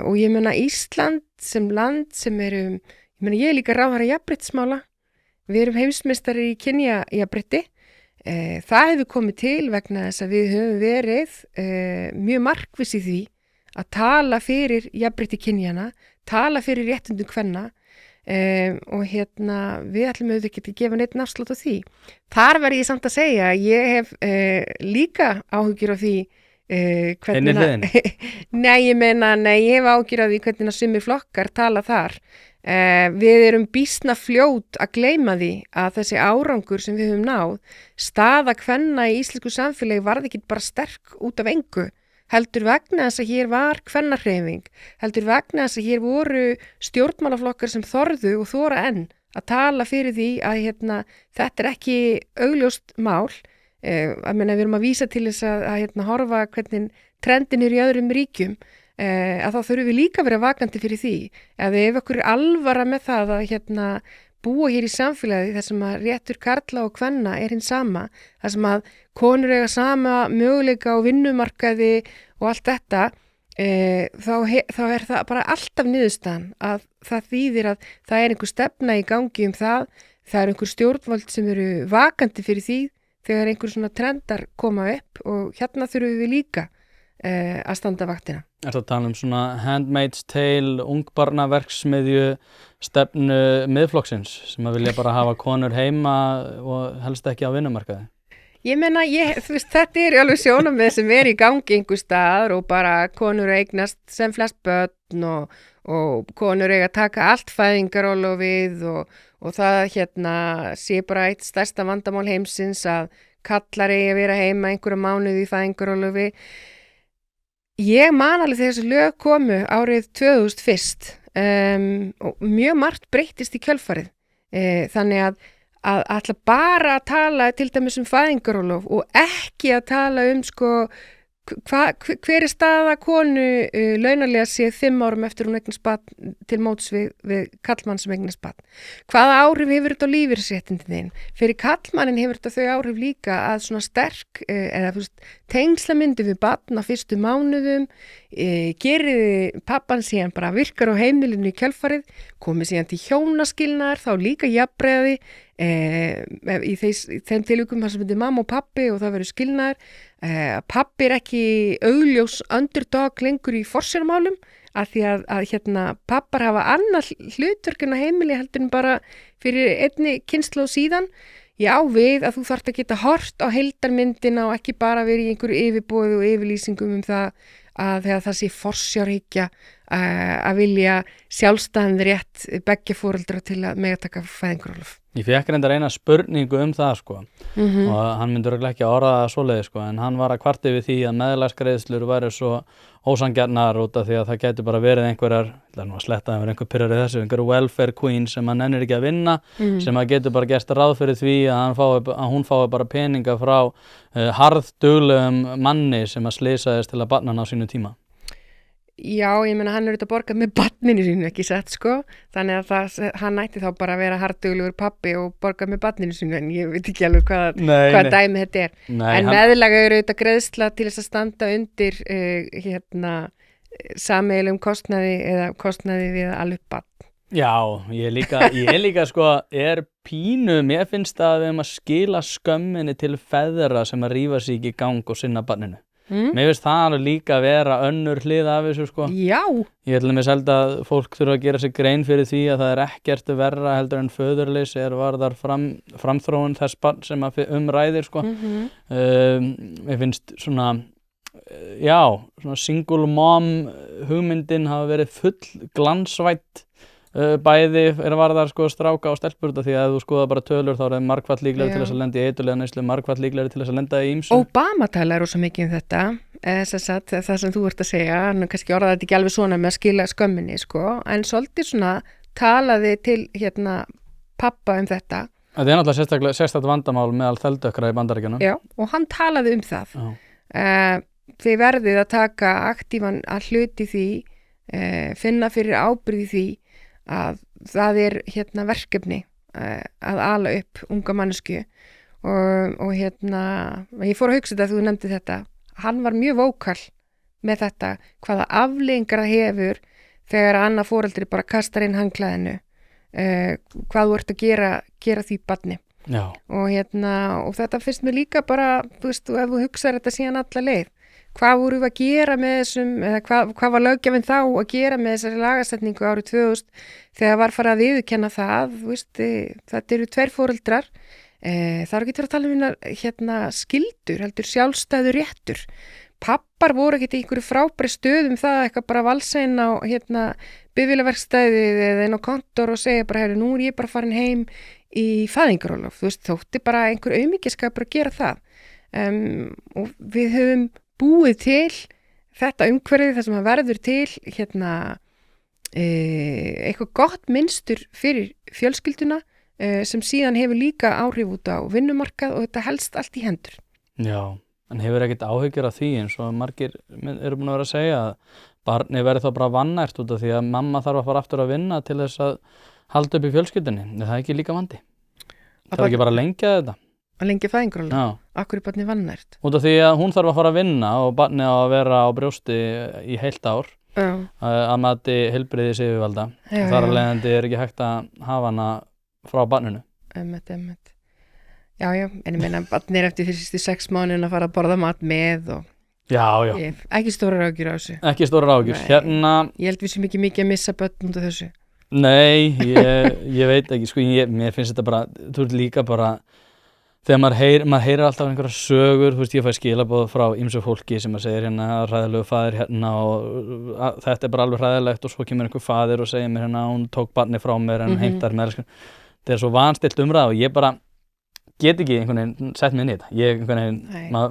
Og ég meina Ísland sem land sem ég er líka ráðherra jafnréttismála, við erum heimsmeistari í kynjajafnrétti, það hefur komið til vegna þess að við höfum verið mjög markviss í því að tala fyrir jafnrétti kynjana, tala fyrir réttindum kvenna og við ætlum auðvitað ekki að gefa neitt afslátt á því. Þar verð ég samt að segja að ég hef líka áhyggjur af því ég hef áhyggjur af því hvernig sumir flokkar tala þar. Við erum býsna fljót að gleyma því að þessi árangur sem við höfum náð, staða kvenna í íslensku samfélagi varð ekki bara sterk út af engu, heldur vegna þess að hér var kvennahreyfing, heldur vegna þess að hér voru stjórnmálaflokkar sem þorðu og þora enn að tala fyrir því að þetta ekki augljóst mál. Við erum að vísa til þess að horfa hvernig trendin í öðrum ríkjum, að þá þurfum við líka að vera vakandi fyrir því að ef okkur alvara með það að búa hér í samfélagi þar sem að réttur karla og kvenna hinn sama, þar sem að konur eiga sama möguleika á vinnumarkaði og allt þetta, þá það bara alltaf niðurstaðan að það þýðir að það einhver stefna í gangi það einhver stjórnvöld sem eru vakandi fyrir því þegar einhver svona trendar koma upp og þurfum við líka að standa vaktina. Er það að tala svona Handmaid's Tale, ungbarnaverksmiðju stefnu miðflokksins sem að vilja bara hafa konur heima og helst ekki á vinnumarkaði? Ég meina, þetta alveg sjónarmið sem í gangi einhver staðar og bara konur eignast sem flest börn og konur eiga að taka allt fæðingarorlofið og það sé bara eitt stærsta vandamál heimsins að kallar eigi að vera heima einhverja mánuði í fæðingarorlofi. Ég man alveg þegar þessi lög komu árið 2001 og mjög margt breyttist í kjölfarið. Þannig að ætla bara að tala til dæmis fæðingarorlof og ekki að tala hver staða konu launalega séð 5 árum eftir hún eignast barn til móts við karlmann sem eignast barn? Hvaða áhrif hefur þetta á lífeyrisréttindin þín? Fyrir karlmannin hefur þetta þau áhrif líka að svona sterk eða tengslamyndi við barn á fyrstu mánuðum, gerir pappan síðan bara virkar á heimilinu í kjölfarið, komið síðan til hjónaskilnaðar, þá líka jafnræði í þeim tilvikum þar sem þetta er mamma og pappi og það verður skilnaðar. Pappi er ekki augljós underdog lengur í forsjármálum af því að pappar hafa annað hlutverkun á heimili heldur en bara fyrir einni kynslóð síðan. Já, við að þú þarft að geta hort á heildarmyndina og ekki bara verið í einhverju yfirboði og yfirlýsingum það að þegar það sé forsjárhyggja að vilja sjálfstæðan rétt beggja foreldra til að megataka fæðingarorlof. Ég fékk reyndar eina spurningu það sko og hann myndi örugglega ekki að orða það svoleiðis sko en hann var að kvarta yfir því að meðlagsgreiðslur væru svo ósanngjarnar út af því að það gæti bara verið einhverjar, ég ætla nú að sletta það einhver pirrari þessu, einhver welfare queen sem hann nennir ekki að vinna sem að getur bara gert ráð fyrir því að hún fái bara peninga frá harðduglegum manni sem að slysaðist til að barna hann á sínu tíma. Já, ég meina hann auðvitað borgað með barninu sínu ekki sett sko, þannig að hann ætti þá bara að vera harðduglegur pappi og borgað með barninu sínu en ég veit ekki alveg hvað dæmi þetta er. En meðlaga auðvitað greiðsla til þess að standa undir sameiginlegum kostnaði eða kostnaði við að ala upp barn. Já, ég líka sko er pínu, mér finnst að við að skila skömminni til feðra sem að rífa sig ekki í gang og sinna barninu. Mér finnst það alveg líka að vera önnur hlið af þessu sko. Já. Ég ætla mér að fólk þurfa að gera sig grein fyrir því að það er ekkert verra heldur en föðurleysi varðar framþróun þess barn sem að ræðir sko. Mér finnst svona single mom hugmyndin hafa verið full glansvætt bæði varðar sko stráka og stelpur því að ef þú skoðar bara tölur þá er margfalt líklegri til þess að lenda í eitulega neyslu, margfalt líklegri til þess að lenda í ýmsu. Obama talaði rosa mikið þetta, það sem þú ert að segja, hann kannski orðaði þetta ekki alveg svona með að skila skömminni sko, en svolítið svona talaði til pappa þetta. Þetta er náttúrulega sérstakt vandamál meðal þeldökkra í Bandaríkjunum. Já, og hann talaði það. Þið verðið að taka aktívan að hluti því, finna fyrir ábyrgð því að það er verkefni að ala upp unga mannesku og ég fór að hugsa þetta þegar þú nefndi þetta. Hann var mjög vókal með þetta, hvaða afleiðingar það hefur þegar annað foreldri bara kastar inn handklæðinu, hvað þú ert að gera því barni. Já. Og þetta finnst mér líka bara, þú veist, ef þú hugsaðir þetta síðan alla leið. Hvað vorum við að gera með þessum, eða hvað var löggjafinn þá að gera með þessari lagasetningu árið 2000 þegar var farið að viðurkenna það, þú veist, þetta eru 2 foreldrar, það er ekki verið að tala skildur, heldur sjálfstæður réttur. Pappar voru ekkert í einhverju frábæri stöðum það eitthvað bara valsa inn á bifvélaverkstæðið eða inn á kontor og segja bara, nú er ég bara farin heim í fæðingarorlof, þú veist, þótti bara einhver auðmýkjaskapur að gera það. Og við höfum búið til þetta umhverfið þar sem það verður til eitthvað gott mynstur fyrir fjölskylduna sem síðan hefur líka áhrif út á vinnumarkað og þetta helst allt í hendur. Já, en hefur ekkert áhyggjur af því eins og margir eru búin að vera að segja að barni verði þá bara vannært út af því að mamma þarf að fara aftur að vinna til þess að halda upp í fjölskyldunni. Það er ekki líka vandi. Það er ekki bara að lengja þetta. Að lengja fæðingarorlof? Akkur er barnið vannært? Út af því að hún þarf að fara að vinna og barnið á að vera á brjósti í heilt ár að mati heilbrigðis yfirvalda. Þar af leiðandi er ekki hægt að hafa hana frá barninu. Einmitt. Já, en ég meina barnið er eftir fyrstu 6 mánuðin að fara að borða mat með og... Já. Ekki stórar áhyggjur á þessu? Ekki stórar áhyggjur. Ég held við sem ekki mikið að missa börn út af þessu. Nei, ég veit ekki, sko, mér finnst þetta bara, þú ert líka bara þegar maður heyrir alltaf einhverja sögur, þú veist, ég fæ skilaboð frá ýmsu fólki sem að segir hræðilegu faðir og þetta er bara alveg hræðilegt og svo kemur einhver faðir og segir mér hún tók barnið frá mér en heimtar með þetta er svo vanstillt umræða og ég bara get ekki einhvern veginn sett mig inn í þetta. Ég einhvern veginn,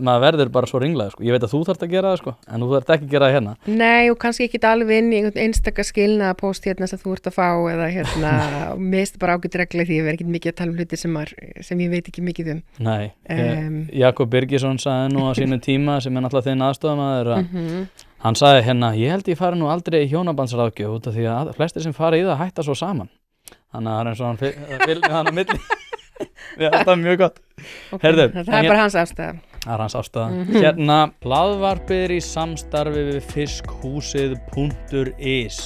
maður verður bara svo ringlaður, sko. Ég veit að þú þarft að gera það, sko, en þú þarft ekki að gera það hérna. Nei, og kannski ekki alveg inn í einhvern einstaka skilnaðarpóst hérna sem þú ert að fá eða hérna, og mist bara ágætt regla því ég verð ekki mikið að tala hluti sem ég veit ekki mikið Nei, Jakob Birgisson sagði nú á sínu tíma, sem náttúrulega þinn aðstofamaður, hann sagði hérna, ég held ég fari nú aldrei í hjónabandsráðgjöf út af því að flestir sem fara í það hætta svo saman. Þannig að það eins og hann fylgdi hann á milli. Já, það mjög gott. Herðu, það bara hans ástæða. Það hans ástæða. Hérna, hlaðvarpið í samstarfi við fiskhúsið.is.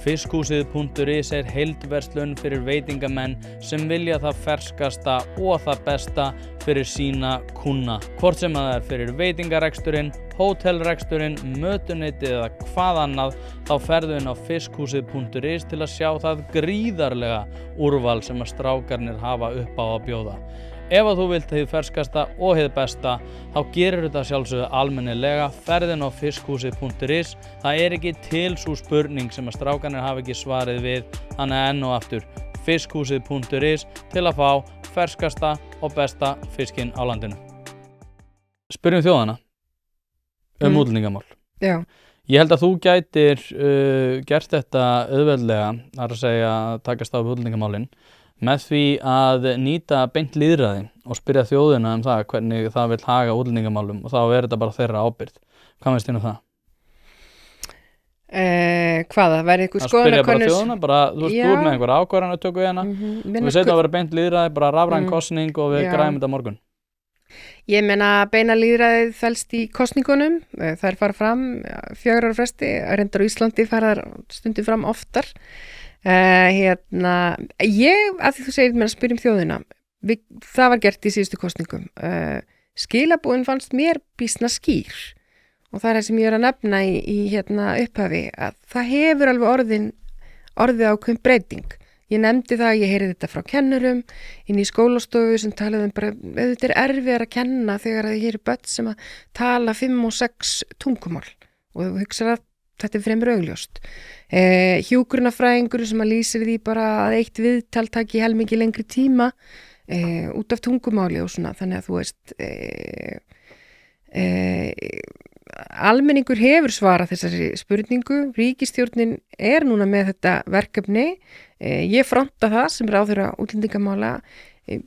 Fiskhúsið.is heildverslun fyrir veitingamenn sem vilja það ferskasta og það besta fyrir sína kúnna. Hvort sem það fyrir veitingareksturinn, hótelreksturinn, mötuneytið eða hvað annað, þá ferðu inn á fiskhúsið.is til að sjá það gríðarlega úrval sem að strákarnir hafa upp á að bjóða. Ef að þú vilt hið ferskasta og hið besta, þá gerir þetta sjálfsögðu almennilega, ferðin á fiskhúsið.is. Það ekki til sú spurning sem að strákarnir hafa ekki svarið við, þannig enn og aftur fiskhúsið.is til að fá ferskasta og besta fiskinn á landinu. Spyrjum þjóðana útlendingamál. Já. Ég held að þú gætir gert þetta auðveldlega, það að segja takast á útlendingamálin, með því að nýta beint lýðræði og spyrja þjóðina það hvernig það vil haga útlendingamálum og þá þetta bara þeirra ábyrgð. Hvað veist þín það? Hvaða? Verði ykkur skoðanakönnus? Að spyrja bara þjóðina, bara, þú með einhverja ákvarðanatöku hérna og við setjum að vera beint lýðræði, bara rafræn kosning og við græðum þetta morgun. Ég meina beina lýðræðið felst í kosningunum, þær fara fram 4 ára fresti, reyndar á Íslandi fara stundum fram oftar. Ég, að því þú segir mér að spyrjum þjóðina, það var gert í síðustu kosningum. Skilabúin fannst mér býsna skýr og það það sem ég að nefna í upphafi, að það hefur alveg orðið ákveðin breyting. Ég nefndi það, ég heyrði þetta frá kennurum inn í skólastofu sem talaði bara, þetta erfiðar að kenna þegar það heyri börn sem að tala 5 og 6 tungumál og þú hugsaði að þetta fremur augljóst. Hjúkrunarfræðingur sem að lýsir því bara að eitt viðtal taki helmingi lengri tíma út af tungumáli og svona, þannig að þú veist almenningur hefur svarað þessari spurningu, ríkisstjórnin núna með þetta verkefni, ég fronta það sem ráðherra útlendingamála,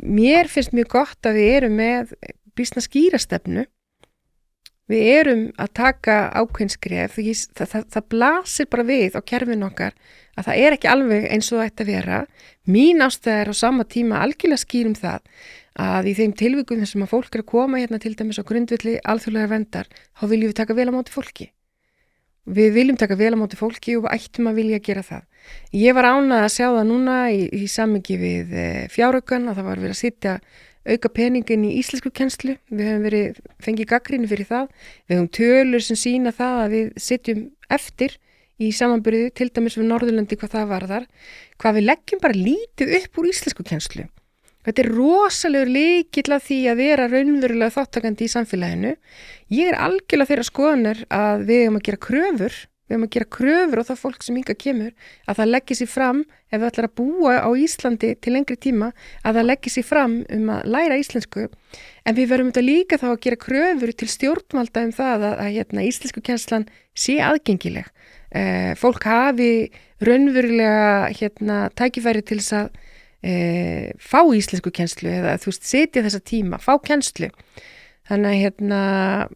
mér finnst mjög gott að við erum með býsna skýra stefnu. Við að taka ákveðin skref, það blasir bara við á kerfinu okkar að það ekki alveg eins og það ætti að vera. Mín ástæða á sama tíma algjörlega skýr það að í þeim tilvikum þessum að fólk að koma hérna til dæmis á grundvelli alþjóðlegar verndar, þá viljum við taka vel á móti fólki. Við viljum taka vel á móti fólki og við ættum að vilja gera það. Ég var ánægð að sjá það núna í samhengi við fjáraukann að það var verið að sitja auka peningin í íslensku kennslu, við höfum fengið gagnrýni fyrir það, við höfum tölur sem sýna það að við sitjum eftir í samanburði til dæmis við Norðurlandi hvað það varðar, hvað við leggjum bara lítið upp úr íslensku kennslu. Þetta rosalegur lykill að því að vera raunverulega þáttakandi í samfélaginu. Ég algjörlega þeirra skoðanir að við höfum að gera kröfur og það fólk sem hingað kemur að það leggi sig fram ef við ætlar að búa á Íslandi til lengri tíma að það leggi sig fram að læra íslensku en við verðum þetta líka þá að gera kröfur til stjórnvalda það að íslensku kennslan sé aðgengileg. Fólk hafi raunverulega tækifæri til þess að fá íslensku kennslu eða setja þessa tíma, fá kennslu. Þannig að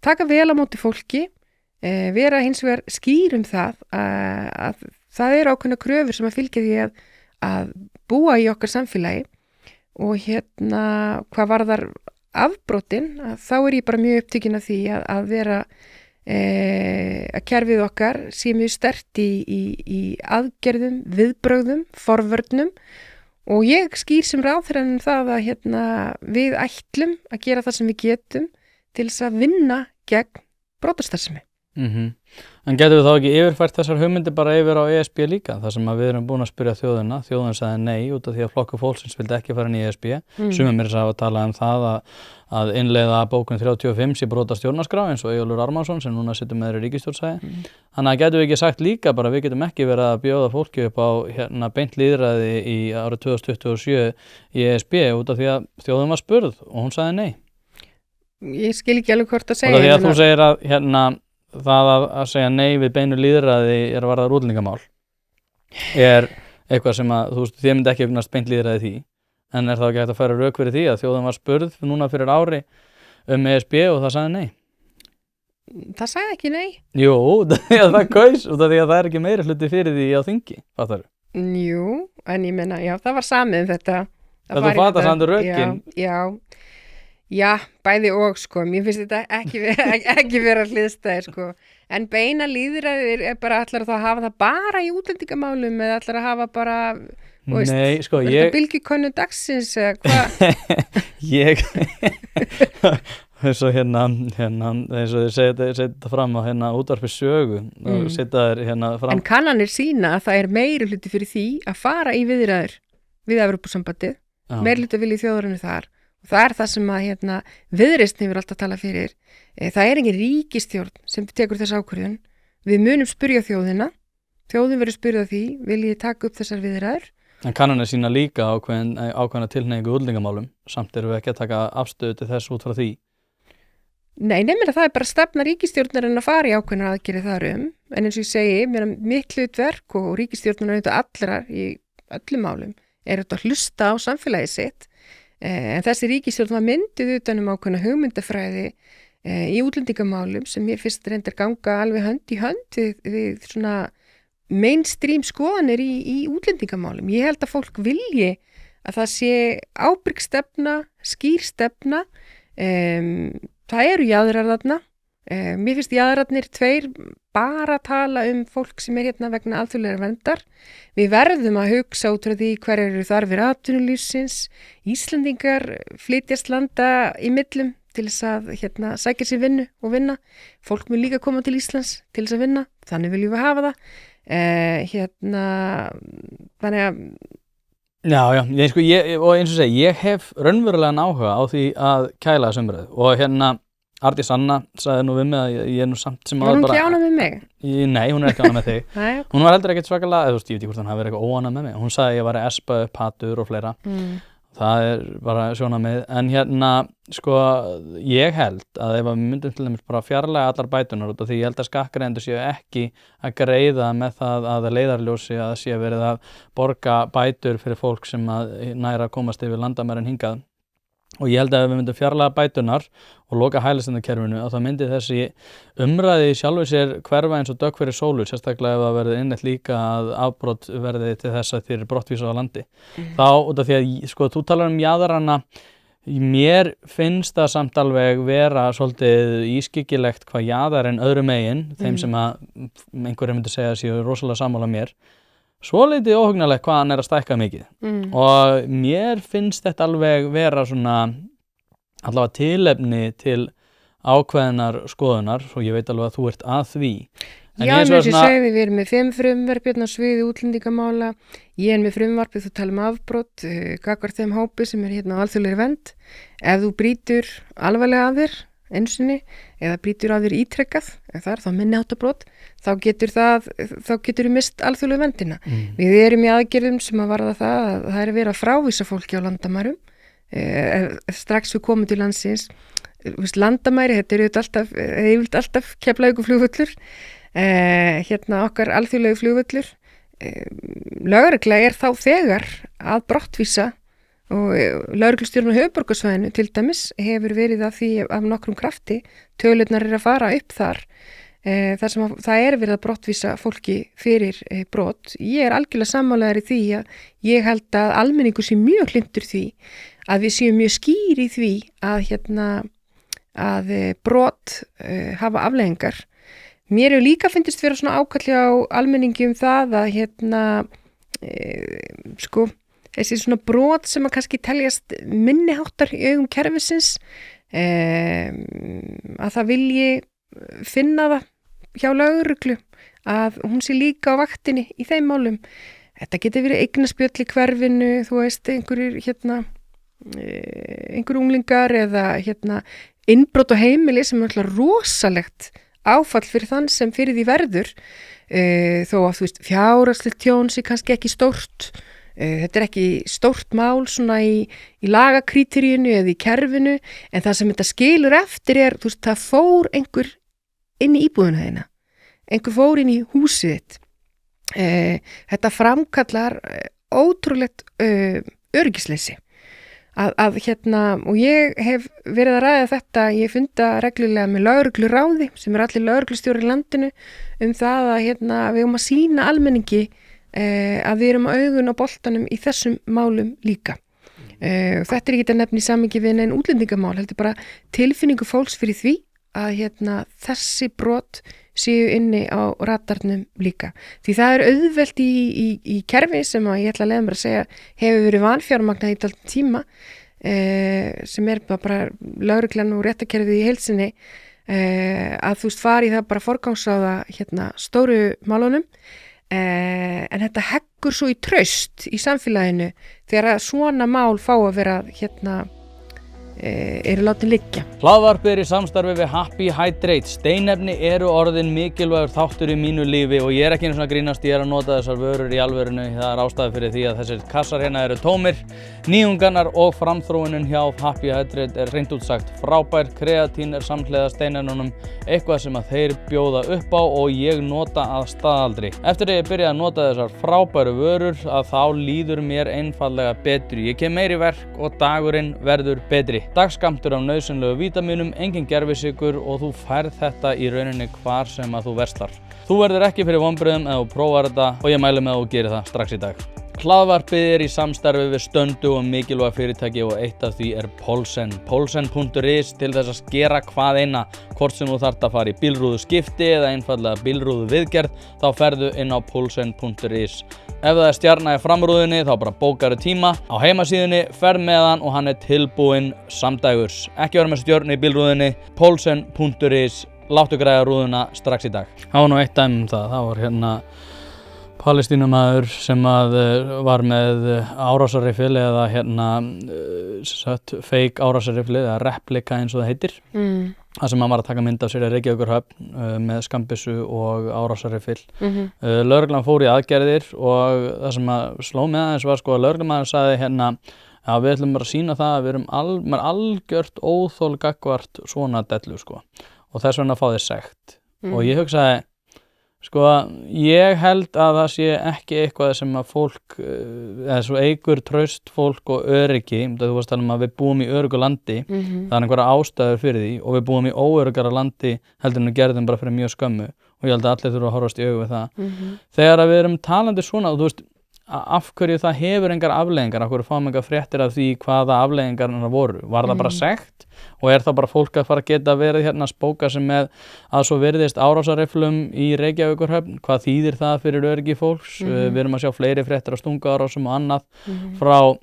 taka vel á móti fólki, vera hins vegar skýr það að það ákveðna kröfur sem að fylgja því að búa í okkar samfélagi og hvað varðar afbrotin, þá ég bara mjög upptekin af því að vera að kerfið okkar sé mjög sterkt í aðgerðum, viðbrögðum, forvörnum og ég skýr sem ráðherrann það að við ætlum að gera það sem við getum til þess að vinna gegn brotastarfsemi. En getum við þá ekki yfirfært þessar hugmyndir bara yfir á ESB líka, þar sem að við erum búin að spyrja þjóðin sagði nei út af því að flokkur fólksins vildi ekki fara inn í ESB, sumir mér að tala það að innleiða bókun 35 sé brota stjórnarskrá eins og Eyjólfur Ármannsson sem núna situr með þeirri ríkisstjórn sagði. Þannig að getum við ekki sagt líka bara við getum ekki verið að bjóða fólki upp á beint lýðræði í árið 2027 í ESB út af því að þjóðin var spurð og hún sagði nei. Ég skil ekki alveg hvort að segja. Og því að þú segir að það að segja nei við beinu lýðræði að varða útlendingamál eitthvað sem að þið myndi ekki eignast beint lýðræði því, en þá ekki hægt að færa rök fyrir því að þjóðin var spurð núna fyrir ári ESB og það sagði nei? Það sagði ekki nei. Jú, það kaus út af því að það ekki meiri hluti fyrir því á þingi, fattarðu? Jú, en ég meina, já, það var samið þetta. Það þú fattar samt rökin? Já, bæði og sko, mér finnst þetta ekki vera hliðstæðir sko, en beina lýðræði bara ætlar að hafa það bara í útlendingamálum eða ætlar að hafa bara, nei, sko, þetta bylgjukönnu dagsins eða hvað? Ég, eins og eins og þið setja þetta fram á útvarpi sögu og setja þér fram. En kannanir sýna að það meiri hluti fyrir því að fara í viðræður við Evrópusambandið, meiri hluti vilji þjóðarinnu þar. Það það sem að Viðreisn hefur alltaf talað fyrir. Það engin ríkisstjórn sem tekur þessa ákvörðun. Við munum spyrja þjóðina. Þjóðin verður spyrjað því, vil ég taka upp þessar viðræður? En kannanir sýna líka ákveðna tilhneigingu útlendingamálum. Samt erum við ekki að taka afstöðu til þess út frá því. Nei, nefnilega það bara stefna ríkisstjórnarinn að fara í ákveðnar aðgerðir þar En eins og ég segi, mitt hlutverk og ríkisstjórnarinn allra í öllum málum að hlusta á samfélagið sitt. En þessi ríkisstjórn var mynduð utan ákveðna hugmyndafræði í útlendingamálum sem ég fyrst reyndar ganga alveg hönd í hönd við svona mainstream skoðanir í útlendingamálum. Ég held að fólk vilji að það sé ábyrg stefna, skýr stefna. Það eru jaðrar þarna. Mér finnst jaðrarnir 2 bara tala fólk sem hérna vegna alþjóðlegrar verndar. Við verðum að hugsa út frá því hver eru þarfir atvinnulífsins. Íslendingar flytjast landa í millum til þess að sækja sér vinnu og vinna. Fólk mun líka koma til Íslands til þess að vinna. Þannig viljum við hafa það. Þannig að Já, og eins og segi, ég hef raunverulegan áhuga á því að kæla þessu umræðu og Ardís Anna sagði nú við mig að ég er nú samt sem Var hún ekki ánægð með mig? Nei, hún er ekki ánægð með þig. Nei, okay. Hún var heldur ekkert svakalega, ég veit ekki hvort hann hafi verið eitthvað óánægð með mig. Hún sagði að ég var að espa upp hatur og fleira. Það bara sjónarmið. En sko, ég held að ef við myndum til dæmis bara fjarlæga allar bætunar út af því ég held að skattgreiðendur séu ekki að greiða með það að leiðarljósi að sé verið að borga bætur fyrir fólk sem næra að komast yfir landamærin hingað. Og ég held að ef við myndum fjarlæga bætunar og loka hælisleitendakerfinu að það myndi þessi umræði sjálfur sér hverfa eins og dögg fyrir sólu, sérstaklega ef það verður innleitt líka að afbrot verði til þess að þeir eru brottvísað á landi. Þá, út af því að sko, þú talar jaðrana, mér finnst það samt alveg vera svolítið ískyggilegt hvað jaðarinn öðru megin, þeim sem að einhverjum myndi segja að séu rosalega sammála mér. Svo litið óhugnalegt hvað hann að stækka mikið og mér finnst þetta alveg vera svona allavega tilefni til ákveðnar skoðunar og ég veit alveg að þú ert að því. Já, eins og ég segi, við erum með 5 frumvarp á sviði útlendingamála, ég er með frumvarpið, þú tala afbrot, gagnvart þeim hópi sem er á alþjóðlegri vernd. Ef þú brýtur alvarlega af þér einu sinni eða brýtur af þér ítrekkað, þá minni háttarbrot, þá getur mist alþjóðlegu verndina. Við erum í aðgerðum sem að varða það að það er verið að frávísa fólki á landamærum. Strax við komum til landsins, landamæri, þetta eru alltaf Keflavíkurflugvöllur, okkar alþjóðlegu flugvöllur. Lögregla er þá þegar að brottvísa og lögreglustjórinn á höfuðborgarsvæðinu til dæmis hefur verið að því af nokkrum krafti, tölurnar að fara upp þar, þar sem það er verið að brottvísa fólki fyrir brot. Ég er algjörlega sammálaður í því að ég held að almenningur sé mjög hlynntur því að við séum mjög skýr í því að brot hafa afleiðingar. Mér hefur líka fyndist vera svona ákalli á almenningi það að þessi svona brot sem að kannski teljast minniháttar í augum kerfisins, að það vilji finna það hjá lögreglu að hún sé líka á vaktinni í þeim málum. Þetta getur verið eignaspjöll í hverfinu, þú veist, einhver unglingar eða innbrot á heimili sem er alltaf rosalegt áfall fyrir þann sem fyrir því verður, þó að þú veist, fjárhagslegt tjón sé kannski ekki stórt. Þetta er ekki stórt mál svona í lagakríteríinu eða í kerfinu, en það sem þetta skilur eftir er, þú veist, það fór einhver inn í íbúðuna þína, einhver fór inn í húsið þitt. Þetta framkallar ótrúlegt öryggisleysi. Og ég hef verið að ræða þetta, ég funda reglulega með lögregluráði sem er allir lögreglustjórar í landinu það að við að sýna almenningi að við erum augun á boltanum í þessum málum líka. Þetta er ekki að nefna í samhengi við neinn útlendingamál, heldur bara tilfinningu fólks fyrir því að þessi brot séu inni á radarnum líka. Því það er auðvelt í kerfi sem ég ætla að leyfa mér að segja hefur verið vanfjármagnað í dálítinn tíma, sem er bara lögreglan og réttarkerfið í heild sinni, að þú veist fari það bara forgangsráða stóru málunum, en þetta heggur svo í traust í samfélaginu þegar að svona mál fá að vera eru látin liggja. Hlaðvarpið er í samstarfi við Happy Hydrate. Steinefni eru orðin mikilvægur þáttur í mínu lífi og ég er ekki einu svona grínast, ég er að nota þessar vörur í alvörinu. Það er ástæða fyrir því að þessir kassar hérna eru tómir. Nýjungarnar og framþróunin hjá Happy Hydrate er hreint út sagt frábær. Kreatín er samhliða steinefnunum, eitthvað sem að þeir bjóða upp á og ég nota að staðaldri. Eftir að ég byrjaði að nota þessar frábæru vörur að þá líður mér einfaldlega betur. Ég kem meiri verk og dagurinn verður betri. Dagskammtur af nauðsynlegu vítamínum, engin gervisykur og þú færð þetta í rauninni hvar sem að þú verslar. Þú verður ekki fyrir vonbrigðum ef þú prófar þetta og ég mæli með að þú gerir það strax í dag. Hlaðvarpið er í samstarfi við stöndu og mikilvæg fyrirtæki og eitt af því er Polsen. Polsen.is til þess að skera hvað eina, hvort sem þú þarft að fara í bílrúðu skipti eða einfallega bílrúðu viðgerð, þá ferðu inn á Polsen.is. Ef það er stjarna í framrúðinni þá bara bókaru tíma á heimasíðunni, ferð með hann og hann er tilbúinn samdægurs. Ekki vera með stjörnu í bílrúðinni, Polsen.is, láttu græja rúðuna strax í dag. Það var nú eitt dæmi það var Palestínumæður sem var með árásarriffil eða fake árásarriffil eða replika eins og það heitir. Það sem hann var að taka mynd af sér í Reykjavíkurhöfn með skambissu og árásarriffil. Lögreglan fór í aðgerðir og það sem að sló með aðeins var að lögreglamaður sagði að við ætlum bara að sýna það að við erum algjört óþol gagnvart svona dellu og þess vegna fá þeir sekt. Og ég hugsaði ég held að það sé ekki eitthvað sem að fólk eða svo eigur traust fólk og öryggi, þú varst að við búum í öruggu landi, það er einhverja ástæður fyrir því og við búum í óöruggara landi heldur en við gerðum bara fyrir mjög skömmu og ég held að allir þurfa að horfast í augu við það. Þegar að við erum talandi svona og þú veist af hverju það hefur engar afleiðingar, af hverju fáum engar fréttir af því hvaða afleiðingarnar voru, var það bara sekt og er það bara fólk að fara að geta verið að spóka sem með að svo virðist árásarrifflum í Reykjavíkurhöfn, hvað þýðir það fyrir öryggi fólks, við erum að sjá fleiri fréttir af stunguárásum og annað frá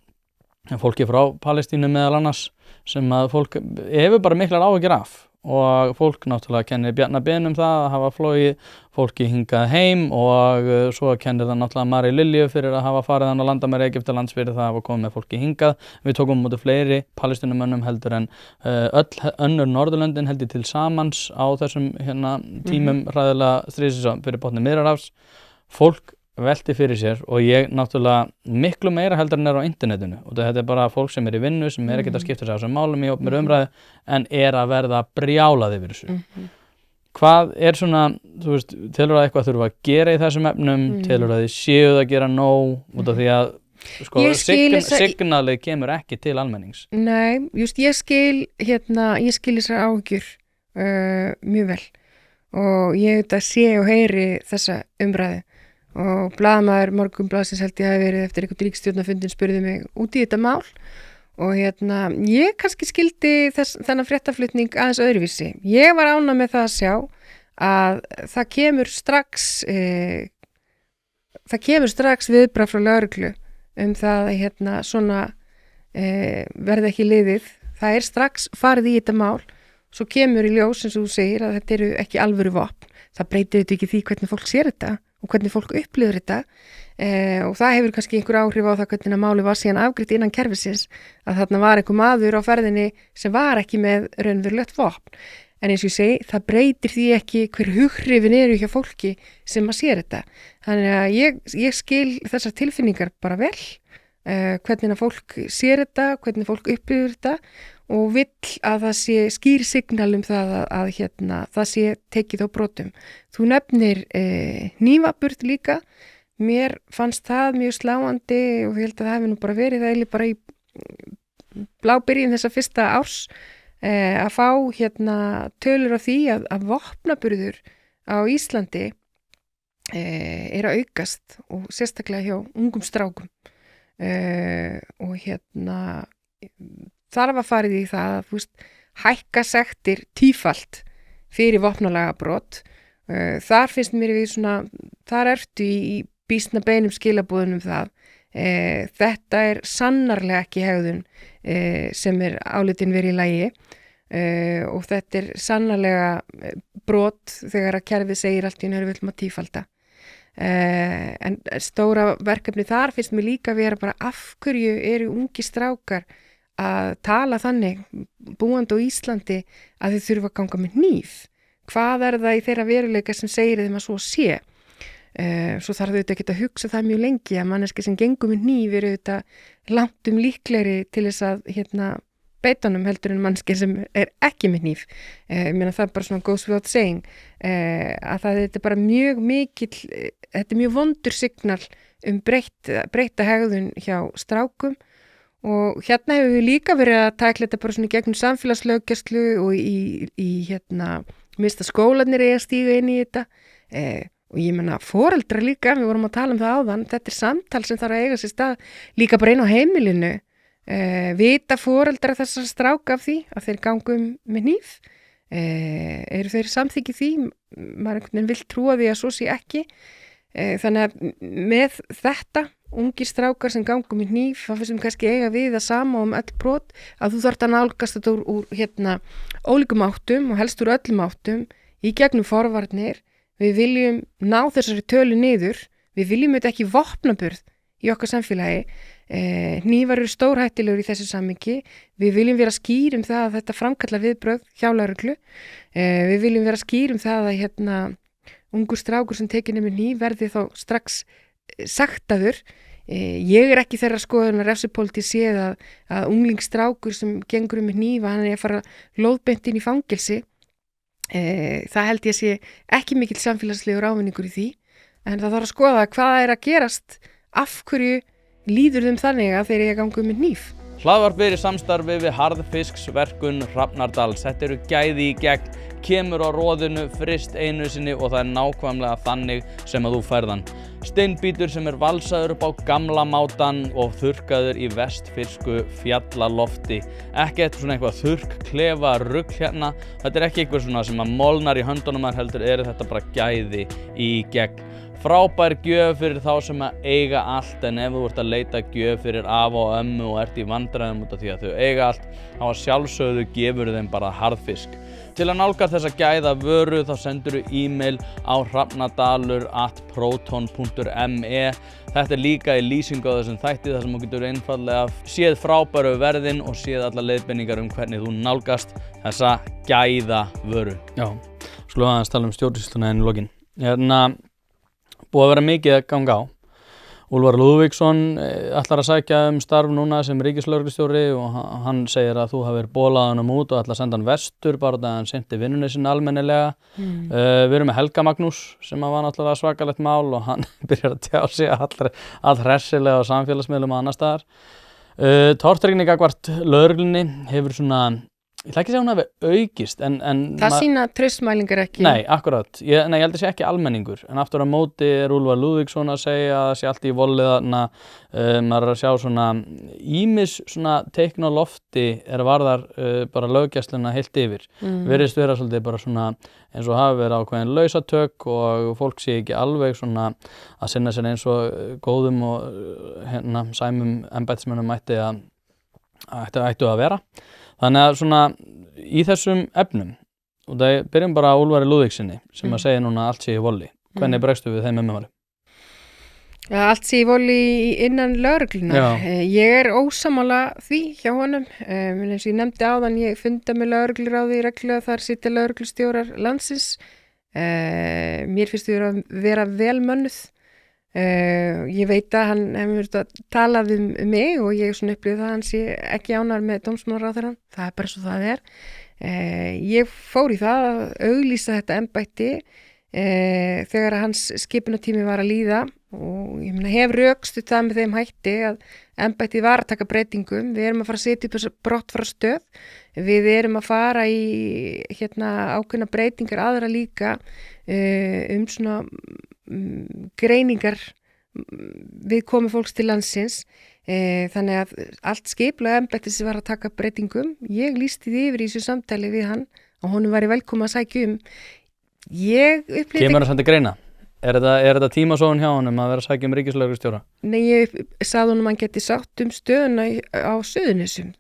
fólki frá Palestínu meðal annars sem að fólk hefur bara miklar áhyggjur af og fólk náttúrulega kennir Bjarna Ben það að hafa flogið fólki hingað heim og svo kennir það náttúrulega Mari Lilju fyrir að hafa farið hann að landa með Egyptalands fyrir það að hafa komið með fólki hingað. Við tókum á móti fleiri Palestínumönnum heldur en öll önnur Norðurlöndin heldur til samans á þessum tímum hræðilega stríðsins fyrir botni Miðjarðarhafs. Fólk velti fyrir sér og ég náttúrulega miklu meira heldur en á internetinu og þetta er bara fólk sem er í vinnu sem er ekkert að skipta sig á þessum málum í opinberri umræðu en er að verða brjálað yfir þessu. Hvað er svona, þú veist, telur að eitthvað þurfa að gera í þessum efnum, telur að þið séuð að gera nóg út af því að signalið kemur ekki til almennings. Nei, just ég skil þessar áhyggjur mjög vel og ég sé og heyri þessa umræðu og blaðamaður Morgunblaðsins held ég hafi verið eftir einhvern ríkisstjórnarfundin spurði mig út í þetta mál og ég kannski skildi þennan fréttaflutning aðeins öðruvísi. Ég var ánægð með það að sjá að það kemur strax viðbragð frá lögreglu það að svona verði ekki liðið. Það er strax farið í þetta mál, svo kemur í ljós eins og þú segir að þetta eru ekki alvöru vopn. það breytir þetta ekki því hvernig fólk sér þetta og hvernig fólk upplifir þetta og það hefur kannski einhver áhrif á það hvernig að máli var síðan afgreitt innan kerfisins að þarna var einhver maður á ferðinni sem var ekki með raunverulegt vopn. En eins og ég segi, það breytir því ekki hver hughrifin eru hjá fólki sem að sér þetta. Þannig að ég skil þessar tilfinningar bara vel, hvernig að fólk sér þetta, hvernig fólk upplifir þetta og vill að það sé skýr signal það að það sé tekið á brotum. Þú nefnir hnífaburð líka. Mér fannst það mjög sláandi og ég held að það hefði nú bara verið það bara í blábyrjun þessa fyrsta árs að fá tölur á því að vopnaburður á Íslandi er að aukast og sérstaklega hjá ungum strákum og þarf að farið í það að hækka sektir tífalt fyrir vopnalaga brot. Þar finnst mér við þar ertu í býsna beinum skilabúðunum það. Þetta er sannarlega ekki hegðun sem er álitin verið í lagi og þetta er sannarlega brot þegar að kerfið segir allt í einu við viljum að tífalda. En stóra verkefni þar finnst mér líka vera bara af hverju eru ungi strákar að tala þannig búandi á Íslandi að þau þurfa að ganga með hníf. Hvað er það í þeirra veruleika sem segir þeim að svo sé? Svo þarf þau ekki að hugsa það mjög lengi að manneski sem gengur með hníf eru langt líklegri til þess að beitanum heldur en manneski sem er ekki með hníf. Ég meina það er bara svona goes without saying að þetta er bara mjög þetta er mjög vondur signal breytta hegðun hjá strákum og hefur við líka verið að tækla þetta bara svona í gegnum samfélagslöggæslu og í mista skólarnir að stíga inn í þetta og ég meina foreldrar líka, við vorum að tala um það áðan, þetta er samtal sem þarf að eiga sér stað líka bara inn á heimilinu, vita foreldrar þessar stráka af því að þeir gangum með hníf, eru þeir samþykki því, maður einhvern veginn vill trúa því að svo sé ekki, þannig að með þetta, ungir strákar sem gangum með hníf, þá finnst kannski eiga við að sama öll brot, að þú þarft að nálgast þetta úr ólíkum áttum og helst úr öllum áttum, í gegnum forvarnir. Við viljum ná þessari tölu niður, við viljum þetta ekki vopnaburð í okkar samfélagi, hnífar eru stórhættilegur í þessu samhengi, við viljum vera skýr það að þetta framkallar viðbrögð hjá lögreglu, við viljum vera skýr það að ungur strákur sem tekin með hníf verði þá strax sektaður. Ég er ekki þeirra skoðun að refsipóliti séð að unglingsstrákur sem gengur með hníf hann er að fara lóðbeint inn í fangelsi. Það held ég sé ekki mikill samfélagslegur ávinningur í því en það þarf að skoða hvað er að gerast af hverju líður þeim þannig að þeir eiga gangu með hníf. Hlaðvarpið er í samstarfi við Harðfisksverkun Hrafnardals. Þetta eru gæði í gegn, kemur á roðinu, fryst einu sinni og það er nákvæmlega þannig sem að þú færðan. Steinbítur sem er valsaður upp á gamla mátan og þurrkaður í vestfirsku fjallalofti. Ekki eitthvað þurrkklefa rugl hérna. Þetta er ekki eitthvað sem að molnar í höndunum heldur þetta bara gæði í gegn. Frábær gjöf fyrir þá sem að eiga allt en ef þú ert að leita gjöf fyrir afa og ömmu og ert í vandræðum út af því að þau eiga allt þá að sjálfsögðu gefur þeim bara harðfisk. Til að nálgast þessa gæða vöru þá sendur þú e-mail á hrafnadalur@proton.me. Þetta er líka í lýsingu á þessum þætti þar sem þú getur einfaldlega séð frábæru verðin og séð alla leiðbeiningar hvernig þú nálgast þessa gæða vöru. Já, skulum aðeins tala stjórnsýsluna í lokin. Búið að vera mikið að ganga á. Úlfar Lúðvíksson ætlar að sækja starf núna sem ríkislögreglustjóri og hann segir að þú hafir bolað hann út og ætlar að senda hann vestur bara þegar hann sinnti vinnunni sinni almennilega. Við erum með Helga Magnús sem var náttúrulega svakalegt mál og hann byrjar að tjá sig all hressilega á samfélagsmiðlum og annars staðar. Tortryggni gagnvart lögreglunni hefur ég ætla ekki að segja hún hafi aukist en það sýna traustmælingar ekki. Nei, akkurat. Ég held að sé ekki almenningur en aftur á móti er Úlfar Lúðvíksson að segja að það sé allt í volið þarna maður er að sjá ýmis teikn á lofti varðar bara löggæsluna heilt yfir. Virðist vera svolítið bara eins og hafi verið ákveðin lausatök og fólk sé ekki alveg að sinna sér eins og góðum og sæmum embættismönnum ættu að vera. Þannig að í þessum efnum og það byrjum bara á Úlfari Lúðvíksinni sem að segja núna allt sé í voli. Hvernig bregstu við þeim ummælum? Ja, allt sé í voli innan lögreglunar. Ég ósammála því hjá honum. Eins og ég nefndi áðan, ég funda með lögregluráði reglulega, þar sitja lögreglustjórar landsins. Mér finnst þau vera vel mönnuð. Ég veit að hann hefur talað mig og ég upplifði það að hann sé ekki ánægður með dómsmálaráðherrann. Það bara svo það er. Ég fór í það að auglýsa þetta embætti þegar hans skipunartími var að líða og ég hef rökstutt það með þeim hætti að embættið var að taka breytingum. Við erum að fara að setja upp þessa brottfarastöð, við erum að fara í ákveðna breytingar aðra líka svona greiningar við komu fólks til landsins, þannig að allt skipulag embættis var að taka breytingum. Ég lýsti því yfir í þessu samtali við hann og honum væri velkoma að sækja Kemur hann samt í greina? Er þetta tímasóun hjá honum að vera að sækja ríkislögreglustjóra? Nei, ég sagði honum að hann geti sátt stöðuna á Suðurnesjum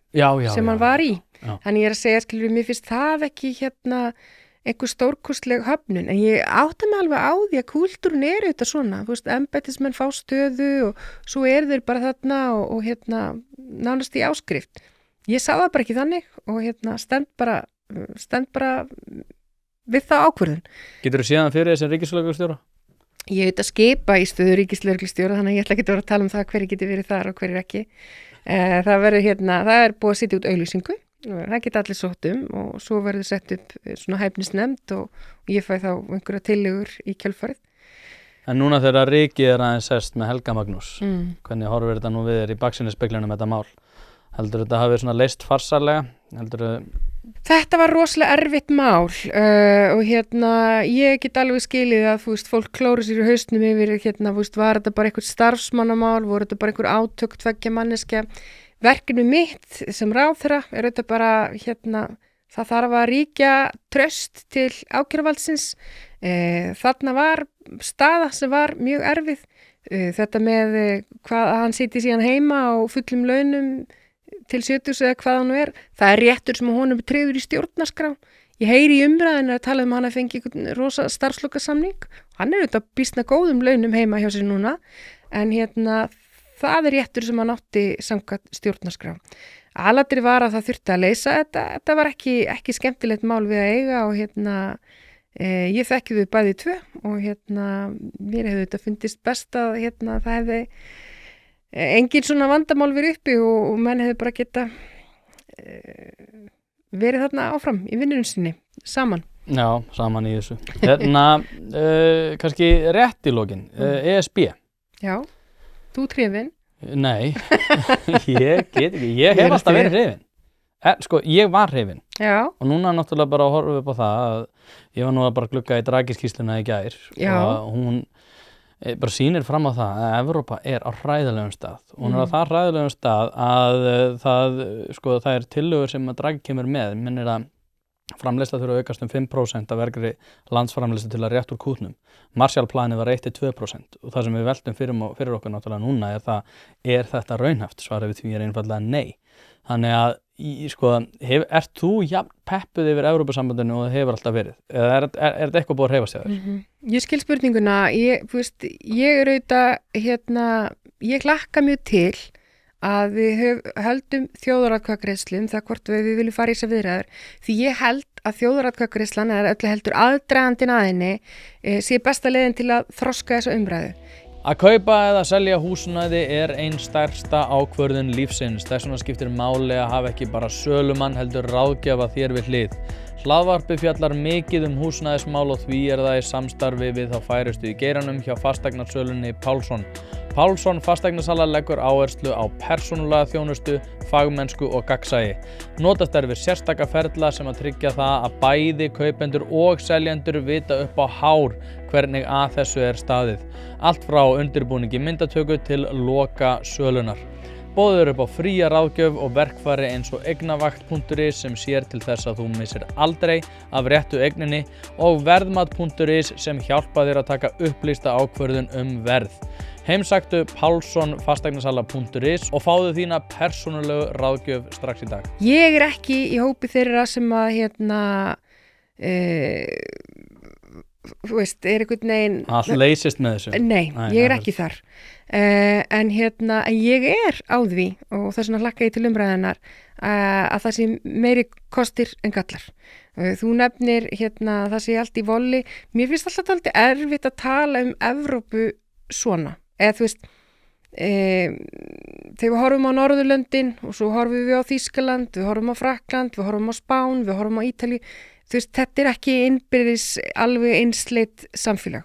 sem hann var í. Þannig ég er að segja, skilur, mér finnst það ekki einhver stórkostleg höfnun, en ég átta mig alveg á því að kúltúrun er auðvitað svona, þú veist, embættismenn fá stöðu og svo þeir bara þarna og nánast í áskrift. Ég sá það bara ekki þannig og stend bara við það ákvörðun. Getur þú séðan fyrir þessi ríkislögreglustjóra? Ég veit að skipa í stöðu ríkislögreglustjóra, þannig að ég ætla ekki að vera að tala um það hverju getur verið þar og hverju ekki. Það er búið að setja út auglýsingu. Það geta allir sótt og svo verður sett upp svona hæfnisnefnd og ég fæ þá einhverja tillögur í kjölfarið. En núna þegar ríkið er aðeins sest með Helga Magnús, hvernig horfir þetta nú við þér í baksýnisspeglinum þetta mál? Heldur þetta hafi svona leyst farsarlega? Þetta var rosalega erfitt mál og ég get alveg skilið að fólk klóri sér í hausnum yfir var þetta bara eitthvað starfsmannamál, voru þetta bara einhver átök tveggja manneskja. Verkefni mitt sem ráðherra er þetta bara það þarf að ríkja traust til ákæruvaldsins. Þarna var staða sem var mjög erfið. Þetta með hvað hann sitji síðan heima á fullum launum til 70 eða hvað hann er. Það er réttur sem honum er tryggður í stjórnarskrá. Ég heyri í umræðinu að tala um hann að fengi einhvern rosa starfslokasamning. Hann er auðvitað býsna góðum launum heima hjá sér núna, en það er réttur sem hann átti samkvæmt stjórnarskrá. Aðalatriði var að það þurfti að leysa þetta. Þetta var ekki skemmtilegt mál við að eiga og ég þekki þau bæði tvö og mér hefði þetta fundist best að það hefði engin svona vandamál verið uppi og menn hefði bara geta verið þarna áfram í vinnunum sinni, saman. Já, saman í þessu. Kannski rétt í lokin, ESB. Já. Þú hrifin? Nei, ég get ekki, ég hef alltaf verið hrifin. Ég var hrifin. Já. Og núna náttúrulega bara að horfa upp á það að ég var nú að bara glugga í Draghi-skýrsluna í gær. Já. Og hún bara sýnir fram á það að Evrópa er á hræðilegum stað. Hún er á það hræðilegum stað að það er tillögur sem að Draghi kemur með, minnir að framleiðsla þurfa að aukast 5% af vergri landsframleiðslu til að rétt úr kútnum. Marshallplanið var 1-2% og það sem við veltum fyrir okkur náttúrulega núna er þetta raunhæft? Svarið við því er einfaldlega nei. Þannig að ert þú peppuð yfir Evrópusambandinu og það hefur alltaf verið? Eða er þetta eitthvað búið að hreyfa sig þér? Ég skil spurninguna. Ég er auðvitað, ég hlakka mjög til að við höldum þjóðaratkvæðagreiðslu það hvort við viljum fara í þessar viðræður. Því ég held að þjóðaratkvæðagreiðslan eða öllu heldur aðdragandinn að henni sé besta leiðin til að þroska þessa umræðu. Að kaupa eða selja húsnæði er ein stærsta ákvörðun lífsins. Þess vegna skiptir máli að hafa ekki bara sölumann heldur ráðgjafa þér við hlið. Hlaðvarpið fjallar mikið húsnæðismál og því er það í samstarfi við þá færustu í geiranum hjá fasteignasölunni Pálsson. Pálsson fasteignasala leggur áherslu á persónulega þjónustu, fagmennsku og gagnsæi. Notast við sérstaka ferla sem að tryggja það að bæði kaupendur og seljendur vita upp á hár hvernig að þessu er staðið. Allt frá undirbúningi myndatöku til loka sölunar. Boðið upp á fría ráðgjöf og verkfæri eins og eignavakt.is sem sér til þess að þú missir aldrei af réttu eigninni og verðmat.is sem hjálpa þér að taka upplýsta ákvörðun verð. Heimsæktu pálssonfasteignasala.is og fáðu þína persónulegu ráðgjöf strax í dag. Ég er ekki í hópi þeirra sem að þú veist, einhvern veginn Allt leysist með þessu. Nei, ég ekki þar en ég á því og þess vegna hlakka ég til umræðunar að það sé meiri kostir en gallar. Þú nefnir það sé allt í volli. Mér finnst alltaf dálítið erfitt að tala Evrópu svona, eða þú veist þegar við horfum á Norðurlöndin og svo horfum við á Þýskaland, við horfum á Frakkland, við horfum á Spán, við horfum á Ítalíu, þú veist, þetta ekki innbyrðis alveg einsleitt samfélag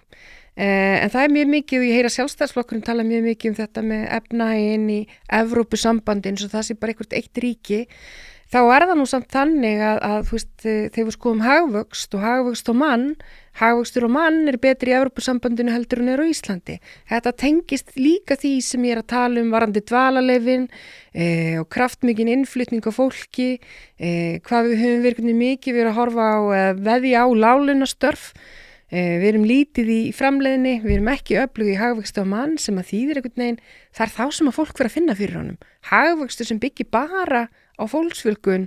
en það mjög mikið og ég heyra Sjálfstæðisflokkurinn tala mjög mikið þetta með efnahaginn í Evrópusambandin svo það sé bara eitthvað eitt ríki þá það nú samt þannig að þú veist, þegar við skoðum hagvöxt og hagvöxtur og mann betri í Evrópusambandinu heldur en á Íslandi. Þetta tengist líka því sem ég að tala varðandi dvalarleyfin og kraftmikinn innflutning á fólki, hvað við höfum verið mikið verið að horfa á veðja á láglaunastörf. Við erum lítið í framleiðni, við erum ekki öflug í hagvöxtu á mann sem að þýðir einhvern veginn, það þá sem að fólk vera að finna fyrir honum. Hagvöxtu sem byggir bara á fólksfjölgun,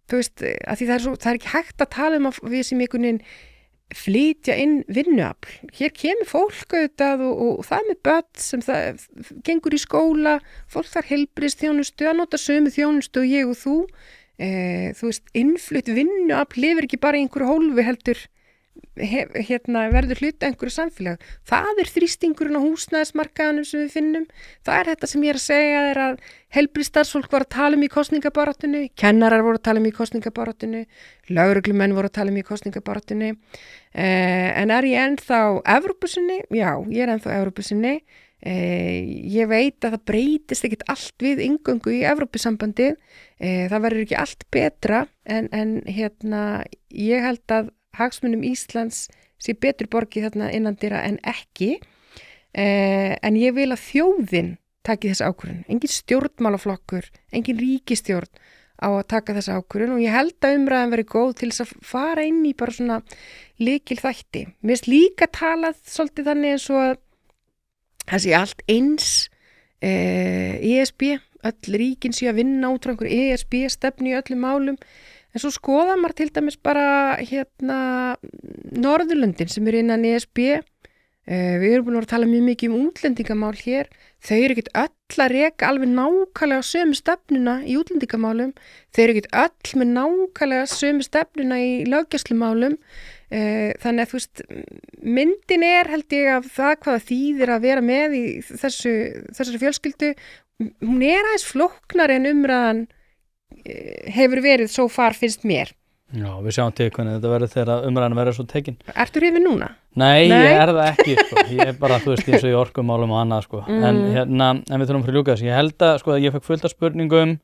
þú veist, að því það er ekki hægt að tala að við sem einhvern veginn flytja inn vinnuafl. Hér kemur fólk auðvitað og það með börn sem það gengur í skóla, fólk þar heilbrigðisþjónustu, að nota sömu þjónustu og ég og þú. Þú veist, innflutt vinnuafl lifir ekki bara í einhverju hólfi heldur verður hluti einhverju samfélag. Það þrýstingurinn á húsnæðismarkaðanum sem við finnum. Það þetta sem ég að segja að heilbrigðisstarfsfólk var að tala í kosningabaráttunni, kennarar voru að tala í kosningabaráttunni, lögreglumenn voru að tala í kosningabaráttunni. En ég ennþá Evrópusinni? Já, ég ennþá Evrópusinni. Ég veit að það breytist ekkert allt við inngöngu í Evrópusambandið. Það verður ekki allt betra en ég held að hagsmunum Íslands sé betur borgið þarna innandyra en ekki en ég vil að þjóðin taki þessa ákvörðun, engin stjórnmálaflokkur, engin ríkisstjórn á að taka þessa ákvörðun og ég held að umræðan verið góð til þess að fara inn í bara svona lykilþætti. Mér finnst líka talað svolítið þannig eins og að það sé allt eins ESB, öll ríkin sé að vinna út frá einhver ESB stefnu í öllum málum. En svo skoða maður til dæmis bara Norðurlöndin sem innan ESB. Við erum búin að tala mjög mikið útlendingamál hér. Þau ekkert öll að reka alveg nákvæmlega sömu stefnuna í útlendingamálum. Þau ekkert öll með nákvæmlega sömu stefnuna í löggæslumálum. Þannig að þú veist, myndin held ég af það hvaða þýðir að vera með í þessari fjölskyldu. Hún aðeins flóknari en umræðan hefur verið svo far finnst mér. Já, við sjáum til hvernig þetta verður þegar umræðan verður svo tekin. Ertu hrifin núna? Nei, ég það ekki, sko. Ég bara, þú veist, eins og í orkumálum og annað, sko. En við þurfum fyrir ljúka þessu. Ég held að, sko, ég fekk fullt af spurningum.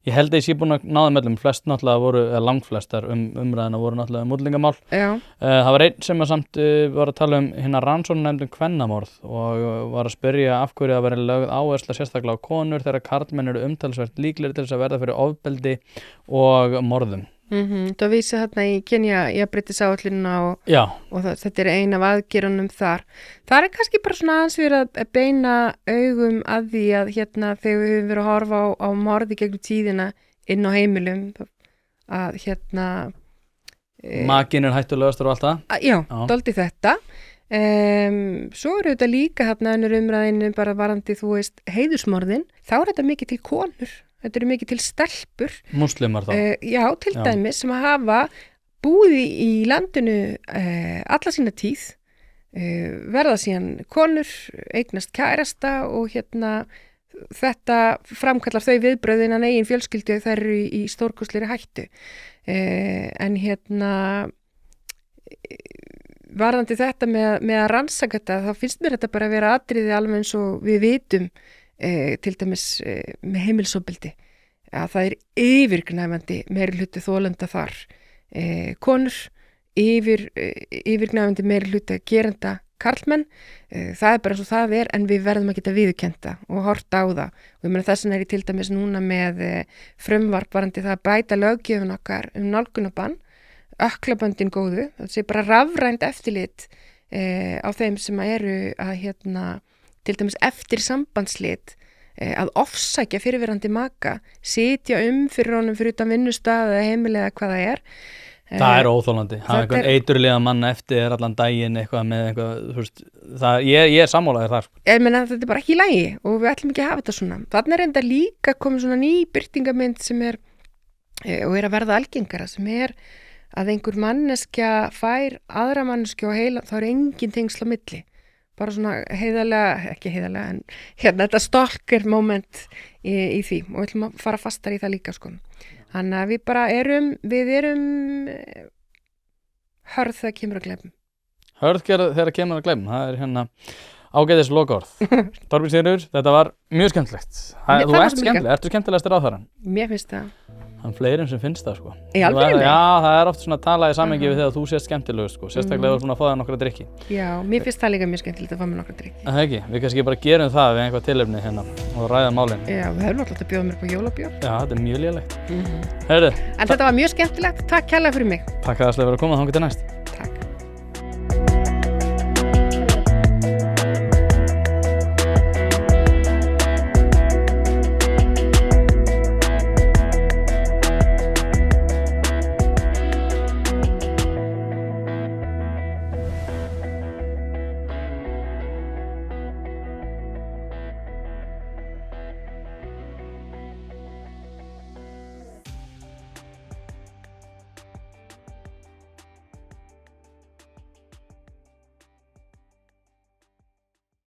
Ég held að ég sé búin að náða öllum. Flest náttúrulega voru, eða langflestar umræðina voru náttúrulega útlendingamál. Já. Það var einn sem samt var að tala hérna rannsóknarnefnd kvennamorð og var að spyrja af hverju að vera lögð áhersla sérstaklega á konur þegar karlmenn eru umtalsvert líklegir til þess að verða fyrir ofbeldi og morðum. Það vísi þarna í Kenya jafnréttisáætlunina og þetta eina af aðgerunum þar. Það kannski bara svona aðeins verið að beina augum að því að þegar við höfum verið að horfa á morði gegnum tíðina inn á heimilum að Makinn hættulegastur og allt það? Já, dálítið þetta. Svo þetta líka þarna önnur umræðinu bara varandi þú veist heiðursmorðin. Þá þetta mikið til konur. Þetta mikið til stelpur. Muslimar þá? Já, til dæmis sem að hafa búið í landinu alla sína tíð, verða síðan konur, eignast kærasta og þetta framkallar þau viðbröðin að eigin fjölskyldu þær eru í stórkostlegri hættu. En varðandi þetta með að rannsaka þetta, þá finnst mér þetta bara að vera atriði alveg eins og við vitum til dæmis með heimilisofbeldi að það yfirgnæfandi meirihluti þolenda þar konur, yfirgnæfandi meirihluti gerenda karlmenn, það bara eins og það en við verðum að geta viðurkennta og horta á það og ég meina þess vegna ég til dæmis núna með frumvarp varandi það að bæta löggjöfun okkar nálgunabann, ökklaböndin góðu, það sé bara rafrænt eftirlit á þeim sem eru að til dæmis eftir sambandslit að ofsækja fyrirverandi maka, sitja fyrir honum fyrir utan vinnustað eða heimilega hvað það Það óþolandi, hafa einhvern eiturlega mann eftir allan daginn eitthvað með eitthvað, þú veist, ég er sammálaður þar. Ég meina þetta bara ekki í lagi og við ætlum ekki að hafa þetta svona. Þannig enda líka komið svona ný birtingamynd sem og að verða algengara, sem að einhver manneskja fær aðra manneskja og heila, þá engin tengsl á milli. Bara svona ekki heiðarlega, en þetta stalker moment í því og við ætlum að fara fastar í það líka, sko. Þannig að við erum hörð þegar kemur að gleymum. Hörð þegar kemur að gleymum, það ágætis lokaorð. Þorbjörg Sigríður, þetta var mjög skemmtilegt. Þú ert skemmtileg, ertu skemmtilegastur ráðherrann? Mér finnst það. Hann fleirum sem finnst það, sko. Í alvörunni? Já, það oft svona að tala í samhengi við þegar þú sést skemmtilegur, sko. Sérstaklega ef þú búin að fá þér nokkra drykki. Já, mér finnst það líka mjög skemmtilegt að fá mér nokkra drykki. Það ekki, við kannski bara gerum það við einhvað tilefni hérna og ræða málin. Já, við höfum náttúrulega að bjóða mér på jólabjór. Já, þetta mjög lélegt. Heyrðu. En þetta var mjög skemmtilegt. Takk kærlega fyrir mig. Takk að það fyrir að koma, þangað til næst.